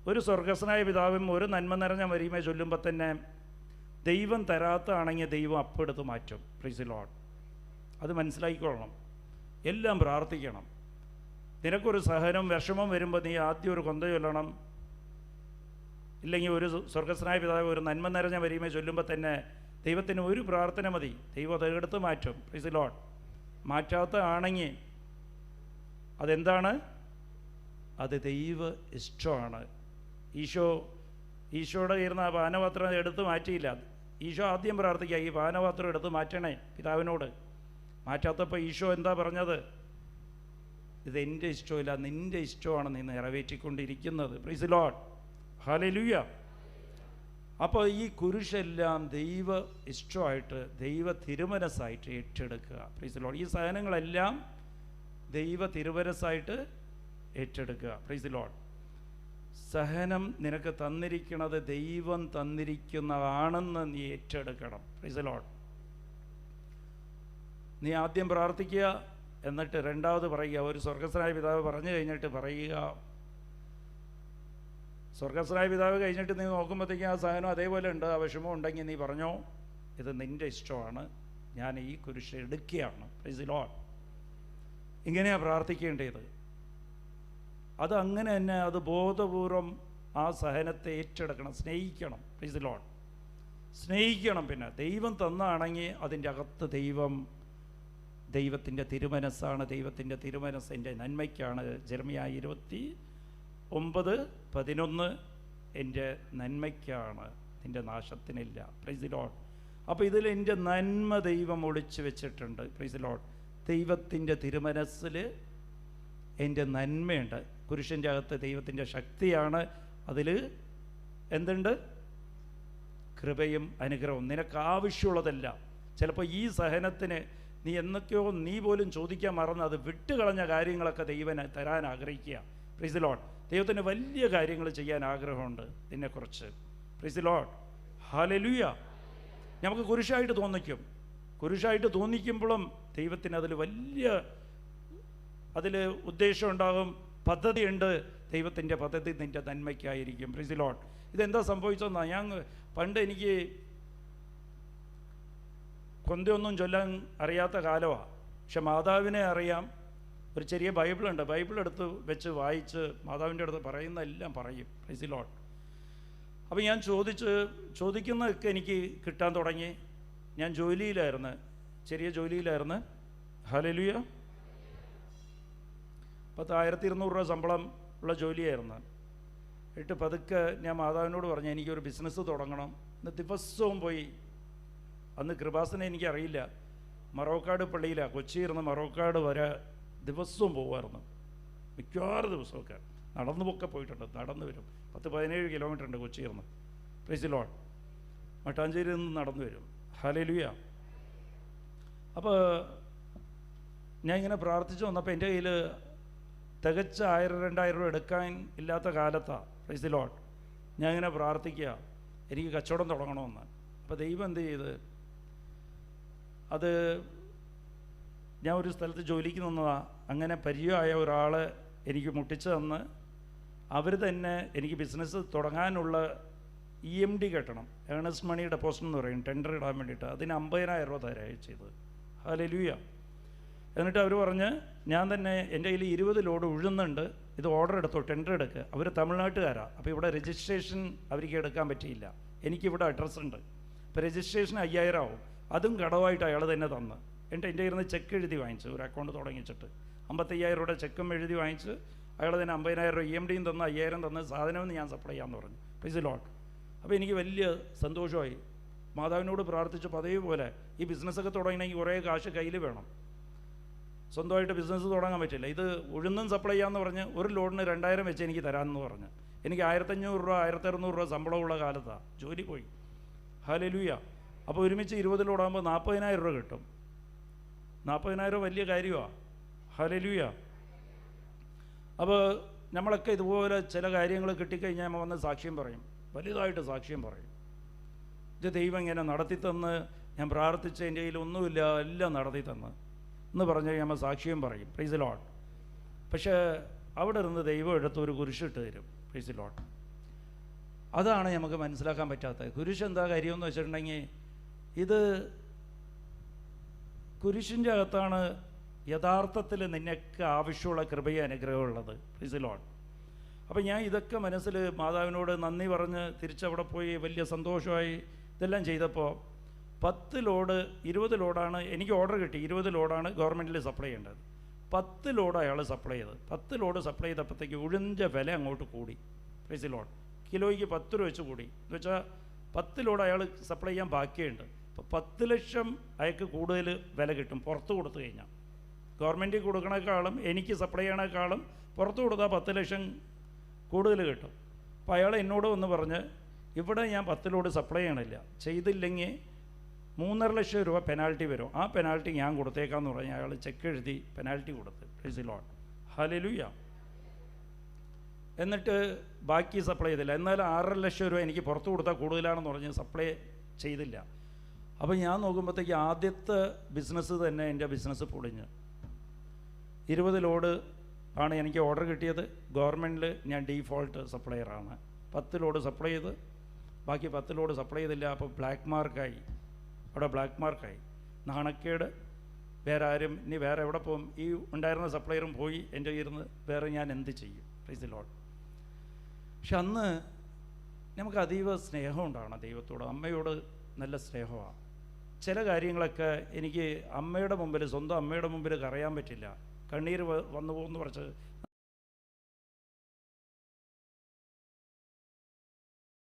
ഒരു സ്വർഗസ്നായ പിതാവും ഒരു നന്മ നിറഞ്ഞ മരിയുമേ ചൊല്ലുമ്പോൾ തന്നെ ദൈവം തരാത്തതാണെങ്കിൽ ദൈവം അപ്പം എടുത്ത് മാറ്റും. Price the Lord. അത് മനസ്സിലാക്കിക്കൊള്ളണം. എല്ലാം പ്രാർത്ഥിക്കണം. നിനക്കൊരു സഹനം വിഷമം വരുമ്പോൾ നീ ആദ്യം ഒരു കൊന്ത ചൊല്ലണം. ഇല്ലെങ്കിൽ ഒരു സ്വർഗസ്നായ പിതാവ് ഒരു നന്മ നിറഞ്ഞ മരിയുമേ ചൊല്ലുമ്പോൾ തന്നെ ദൈവത്തിന് ഒരു പ്രാർത്ഥന മതി, ദൈവം അതെടുത്ത് മാറ്റും. Price the Lord. മാറ്റാത്തതാണെങ്കിൽ അതെന്താണ്? അത് ദൈവ ഇഷ്ടമാണ്. ഈശോയുടെ ഇരുന്ന ആ പാനപാത്രം എടുത്ത് മാറ്റിയില്ല. ഈശോ ആദ്യം പ്രാർത്ഥിക്കുക, ഈ പാനപാത്രം എടുത്ത് മാറ്റണേ പിതാവിനോട്. മാറ്റാത്തപ്പോൾ ഈശോ എന്താ പറഞ്ഞത്? ഇതെൻ്റെ ഇഷ്ടമില്ല, നിൻ്റെ ഇഷ്ടമാണ് നീ നിറവേറ്റിക്കൊണ്ടിരിക്കുന്നത്. Praise the lord. ഹല്ലേലൂയ. അപ്പോൾ ഈ കുരിശെല്ലാം ദൈവ ഇഷ്ടമായിട്ട്, ദൈവ തിരുമനസ്സായിട്ട് ഏറ്റെടുക്കുക. Praise the lord. ഈ സഹനങ്ങളെല്ലാം ദൈവ തിരുമനസ്സായിട്ട് ഏറ്റെടുക്കുക. Praise the lord. സഹനം നിനക്ക് തന്നിരിക്കുന്നത് ദൈവം തന്നിരിക്കുന്നതാണെന്ന് നീ ഏറ്റെടുക്കണം. Praise the lord. നീ ആദ്യം പ്രാർത്ഥിക്കുക, എന്നിട്ട് രണ്ടാമത് പറയുക. ഒരു സ്വർഗസ്നായ പിതാവ് പറഞ്ഞു കഴിഞ്ഞിട്ട് പറയുക. സ്വർഗസ്നായ പിതാവ് കഴിഞ്ഞിട്ട് നീ നോക്കുമ്പോഴത്തേക്കും ആ സഹനം അതേപോലെ ഉണ്ട്, ആ വിഷമം ഉണ്ടെങ്കിൽ നീ പറഞ്ഞോ, ഇത് നിൻ്റെ ഇഷ്ടമാണ്, ഞാൻ ഈ കുരിശ് എടുക്കുകയാണ്. Price the Lord. ഇങ്ങനെയാണ് പ്രാർത്ഥിക്കേണ്ടത്. അത് അങ്ങനെ തന്നെ, അത് ബോധപൂർവം ആ സഹനത്തെ ഏറ്റെടുക്കണം, സ്നേഹിക്കണം. Price the Lord. സ്നേഹിക്കണം. പിന്നെ ദൈവം തന്നാണെങ്കിൽ അതിൻ്റെ അകത്ത് ദൈവത്തിൻ്റെ തിരുമനസ്സാണ്. ദൈവത്തിൻ്റെ തിരുമനസ് എൻ്റെ നന്മയ്ക്കാണ്. ജെറമ്യാ 29:11 എൻ്റെ നന്മയ്ക്കാണ്, നിൻ്റെ നാശത്തിനില്ല. Price the lord. അപ്പോൾ ഇതിൽ എൻ്റെ നന്മ ദൈവം ഒളിച്ചു വെച്ചിട്ടുണ്ട്. Price the Lord. ദൈവത്തിൻ്റെ തിരുമനസ്സിൽ എൻ്റെ നന്മയുണ്ട്. കുരിശിൻ്റെ അകത്ത് ദൈവത്തിൻ്റെ ശക്തിയാണ്. അതിൽ എന്തുണ്ട്? കൃപയും അനുഗ്രഹവും. നിനക്ക് ആവശ്യമുള്ളതല്ല. ചിലപ്പോൾ ഈ സഹനത്തിന് നീ എന്നൊക്കെയോ നീ പോലും ചോദിക്കാൻ മറന്ന് അത് വിട്ടുകളഞ്ഞ കാര്യങ്ങളൊക്കെ ദൈവം തരാൻ ആഗ്രഹിക്കുക. Price the Lord. ദൈവത്തിന് വലിയ കാര്യങ്ങൾ ചെയ്യാൻ ആഗ്രഹമുണ്ട് നിന്നെക്കുറിച്ച്. Price the lord. ഹല്ലേലൂയ. നമുക്ക് കുരിശായിട്ട് തോന്നിക്കും. കുരിശായിട്ട് തോന്നിക്കുമ്പോഴും ദൈവത്തിന് അതിൽ വലിയ ഉദ്ദേശം ഉണ്ടാകും, പദ്ധതിയുണ്ട്. ദൈവത്തിൻ്റെ പദ്ധതി നിൻ്റെ നന്മയ്ക്കായിരിക്കും. Price the Lord. ഇതെന്താ സംഭവിച്ചതെന്നാ, ഞാൻ പണ്ട് എനിക്ക് കൊന്തയൊന്നും ചൊല്ലാൻ അറിയാത്ത കാലമാണ്. പക്ഷെ മാതാവിനെ അറിയാം. ഒരു ചെറിയ ബൈബിളുണ്ട്. ബൈബിളെടുത്ത് വെച്ച് വായിച്ച് മാതാവിൻ്റെ അടുത്ത് പറയുന്ന എല്ലാം പറയും. Price the lord. അപ്പോൾ ഞാൻ ചോദിക്കുന്നതൊക്കെ എനിക്ക് കിട്ടാൻ തുടങ്ങി. ഞാൻ ജോലിയിലായിരുന്നു, ചെറിയ ജോലിയിലായിരുന്നു. ഹല്ലേലൂയ. 1200 രൂപ ശമ്പളം ഉള്ള ജോലിയായിരുന്നു. പതുക്കെ ഞാൻ മാതാവിനോട് പറഞ്ഞു, എനിക്കൊരു ബിസിനസ് തുടങ്ങണം. ഇന്ന് ദിവസവും പോയി, അന്ന് കൃപാസനെ എനിക്കറിയില്ല, മറോക്കാട് പള്ളിയിലാണ്, കൊച്ചിയിരുന്ന് മറോക്കാട് വരെ ദിവസവും പോകുമായിരുന്നു. മിക്കവാറും ദിവസമൊക്കെ നടന്നുമൊക്കെ പോയിട്ടുണ്ട്. നടന്നു വരും. 10-17 കിലോമീറ്റർ ഉണ്ട് കൊച്ചിയിരുന്ന്. Praise the lord. മട്ടാഞ്ചേരിയിൽ നിന്ന് നടന്നു വരും. ഹല്ലേലൂയ. അപ്പോൾ ഞാൻ ഇങ്ങനെ പ്രാർത്ഥിച്ചു വന്നപ്പോൾ എൻ്റെ കയ്യിൽ തികച്ച 1000-2000 രൂപ എടുക്കാൻ ഇല്ലാത്ത കാലത്താണ്. Price the lord. ഞാൻ ഇങ്ങനെ പ്രാർത്ഥിക്കുക, എനിക്ക് കച്ചവടം തുടങ്ങണമെന്ന്. അപ്പോൾ ദൈവം എന്ത് ചെയ്ത്, അത് ഞാൻ ഒരു സ്ഥലത്ത് ജോലിക്ക് നിന്നതാണ്. അങ്ങനെ പരിചയമായ ഒരാൾ എനിക്ക് മുട്ടിച്ച് തന്ന് അവർ തന്നെ എനിക്ക് ബിസിനസ് തുടങ്ങാനുള്ള EMD കെട്ടണം, ഏണസ്റ്റ് മണി ഡെപ്പോസിറ്റ് എന്ന് പറയും, ടെൻഡർ ഇടാൻ വേണ്ടിയിട്ട്. അതിന് 50,000 രൂപ തരാണ് ചെയ്തത്. ഹല്ലേലൂയ. എന്നിട്ട് അവർ പറഞ്ഞ്, ഞാൻ തന്നെ എൻ്റെ കയ്യിൽ 20 ലോഡ് ഉഴുന്നുണ്ട്, ഇത് ഓർഡർ എടുത്തോ, ടെൻഡർ എടുക്കുക. അവർ തമിഴ്നാട്ടുകാരാണ്. അപ്പോൾ ഇവിടെ രജിസ്ട്രേഷൻ അവർക്ക് എടുക്കാൻ പറ്റിയില്ല. എനിക്കിവിടെ അഡ്രസ്സ് ഉണ്ട്. അപ്പോൾ രജിസ്ട്രേഷൻ 5000 ആവും. അതും കടവായിട്ട് അയാൾ തന്നെ തന്ന്. എൻ്റെ ഇരുന്ന് ചെക്ക് എഴുതി വാങ്ങിച്ചു, ഒരു അക്കൗണ്ട് തുടങ്ങിച്ചിട്ട് 55,000 രൂപയുടെ ചെക്കും എഴുതി വാങ്ങിച്ച് അയാൾ തന്നെ 50,000 രൂപ EMDയും തന്ന് 5000 തന്ന് സാധനമെന്ന് ഞാൻ സപ്ലൈ ചെയ്യാമെന്ന് പറഞ്ഞു. Price the lord. അപ്പോൾ എനിക്ക് വലിയ സന്തോഷമായി. മാതാവിനോട് പ്രാർത്ഥിച്ചു, പതിവ് പോലെ ഈ ബിസിനസ്സൊക്കെ തുടങ്ങണമെങ്കിൽ കുറേ കാശ് കയ്യിൽ വേണം. സ്വന്തമായിട്ട് ബിസിനസ് തുടങ്ങാൻ പറ്റില്ല. ഇത് ഉഴുന്നും സപ്ലൈ ചെയ്യാമെന്ന് പറഞ്ഞ് ഒരു ലോഡിന് 2000 വെച്ച് എനിക്ക് തരാമെന്ന് പറഞ്ഞ് എനിക്ക് 1500 രൂപ 1600 രൂപ ശമ്പളമുള്ള കാലത്താണ് ജോലി പോയി. ഹല്ലേലൂയ. അപ്പോൾ ഒരുമിച്ച് 20 ലോഡാകുമ്പോൾ 40,000 രൂപ കിട്ടും. 40,000 വലിയ കാര്യമാണ്. ഹല്ലേലൂയ. അപ്പോൾ നമ്മളൊക്കെ ഇതുപോലെ ചില കാര്യങ്ങൾ കിട്ടിക്കഴിഞ്ഞാൽ നമ്മൾ വന്ന് സാക്ഷ്യം പറയും, വലുതായിട്ട് സാക്ഷ്യം പറയും. ഇത് ദൈവം ഇങ്ങനെ നടത്തിത്തന്ന്, ഞാൻ പ്രാർത്ഥിച്ച എൻ്റെ കയ്യിൽ ഒന്നുമില്ല, എല്ലാം നടത്തിത്തന്ന് എന്ന് പറഞ്ഞു കഴിഞ്ഞാൽ നമ്മൾ സാക്ഷ്യം പറയും. Price the Lord. പക്ഷേ അവിടെ ഇരുന്ന് ദൈവം എടുത്ത് ഒരു കുരിശിട്ട് തരും. Price the lord. അതാണ് നമുക്ക് മനസ്സിലാക്കാൻ പറ്റാത്തത്. കുരിശ് എന്താ കാര്യമെന്ന് വെച്ചിട്ടുണ്ടെങ്കിൽ, ഇത് കുരിശിൻ്റെ അകത്താണ് യഥാർത്ഥത്തിൽ നിനക്ക് ആവശ്യമുള്ള കൃപയും അനുഗ്രഹമുള്ളത്. Price the lord. അപ്പോൾ ഞാൻ ഇതൊക്കെ മനസ്സിൽ മാതാവിനോട് നന്ദി പറഞ്ഞ് തിരിച്ചവിടെ പോയി വലിയ സന്തോഷമായി ഇതെല്ലാം ചെയ്തപ്പോൾ 10 ലോഡ് 20 ലോഡാണ് എനിക്ക് ഓർഡർ കിട്ടി. 20 ലോഡാണ് ഗവൺമെൻറ്റിൽ സപ്ലൈ ചെയ്യേണ്ടത്. 10 ലോഡ് അയാൾ സപ്ലൈ ചെയ്തത്. 10 ലോഡ് സപ്ലൈ ചെയ്തപ്പോഴത്തേക്ക് ഉഴുന്ന വില അങ്ങോട്ട് കൂടി. Price the Lord. കിലോയ്ക്ക് 10 രൂപ വെച്ച് കൂടി. എന്ന് വെച്ചാൽ 10 ലോഡ് അയാൾ സപ്ലൈ ചെയ്യാൻ ബാക്കിയുണ്ട്. അപ്പോൾ 10 ലക്ഷം അയാൾക്ക് കൂടുതൽ വില കിട്ടും പുറത്ത് കൊടുത്തു കഴിഞ്ഞാൽ. ഗവൺമെൻറ്റിൽ കൊടുക്കണേക്കാളും എനിക്ക് സപ്ലൈ ചെയ്യണേക്കാളും പുറത്ത് കൊടുത്താൽ 10 ലക്ഷം കൂടുതൽ കിട്ടും. അപ്പോൾ അയാൾ എന്നോട് വന്ന് പറഞ്ഞ്, ഇവിടെ ഞാൻ 10 ലോഡ് സപ്ലൈ ചെയ്യണില്ല, ചെയ്തില്ലെങ്കിൽ 3.5 ലക്ഷം രൂപ പെനാൽറ്റി വരും, ആ പെനാൽറ്റി ഞാൻ കൊടുത്തേക്കാന്ന് പറഞ്ഞ് അയാൾ ചെക്ക് എഴുതി പെനാൽറ്റി കൊടുത്ത്. Price the lord. ഹല്ലേലൂയ. എന്നിട്ട് ബാക്കി സപ്ലൈ ചെയ്തില്ല. എന്നാൽ 6.5 ലക്ഷം രൂപ എനിക്ക് പുറത്ത് കൊടുത്താൽ കൂടുതലാണെന്ന് പറഞ്ഞ് സപ്ലൈ ചെയ്തില്ല. അപ്പോൾ ഞാൻ നോക്കുമ്പോഴത്തേക്ക് ആദ്യത്തെ ബിസിനസ് തന്നെ എൻ്റെ ബിസിനസ് പൊളിഞ്ഞ്. 20 ലോഡ് ആണ് എനിക്ക് ഓർഡർ കിട്ടിയത്. ഗവൺമെൻറ്റിൽ ഞാൻ ഡീഫോൾട്ട് സപ്ലയറാണ്. 10 ലോഡ് സപ്ലൈ ചെയ്ത് ബാക്കി 10 ലോഡ് സപ്ലൈ ചെയ്തില്ല. അപ്പോൾ ബ്ലാക്ക് മാർക്കായി, അവിടെ ബ്ലാക്ക് മാർക്കായി. നാണക്കേട്. വേറെ ആരും ഇനി വേറെ എവിടെ പോകും? ഈ ഉണ്ടായിരുന്ന സപ്ലയറും പോയി. എൻ്റെ ഇരുന്ന് വേറെ ഞാൻ എന്ത് ചെയ്യും? Price the lord. പക്ഷെ അന്ന് നമുക്ക് അതീവ സ്നേഹം ഉണ്ടാകണം ദൈവത്തോട്. അമ്മയോട് നല്ല സ്നേഹമാണ്. ചില കാര്യങ്ങളൊക്കെ എനിക്ക് അമ്മയുടെ മുമ്പിൽ, സ്വന്തം അമ്മയുടെ മുമ്പിൽ കരയാൻ പറ്റില്ല. കണ്ണീര് വന്നു പോകുമെന്ന് പറഞ്ഞ്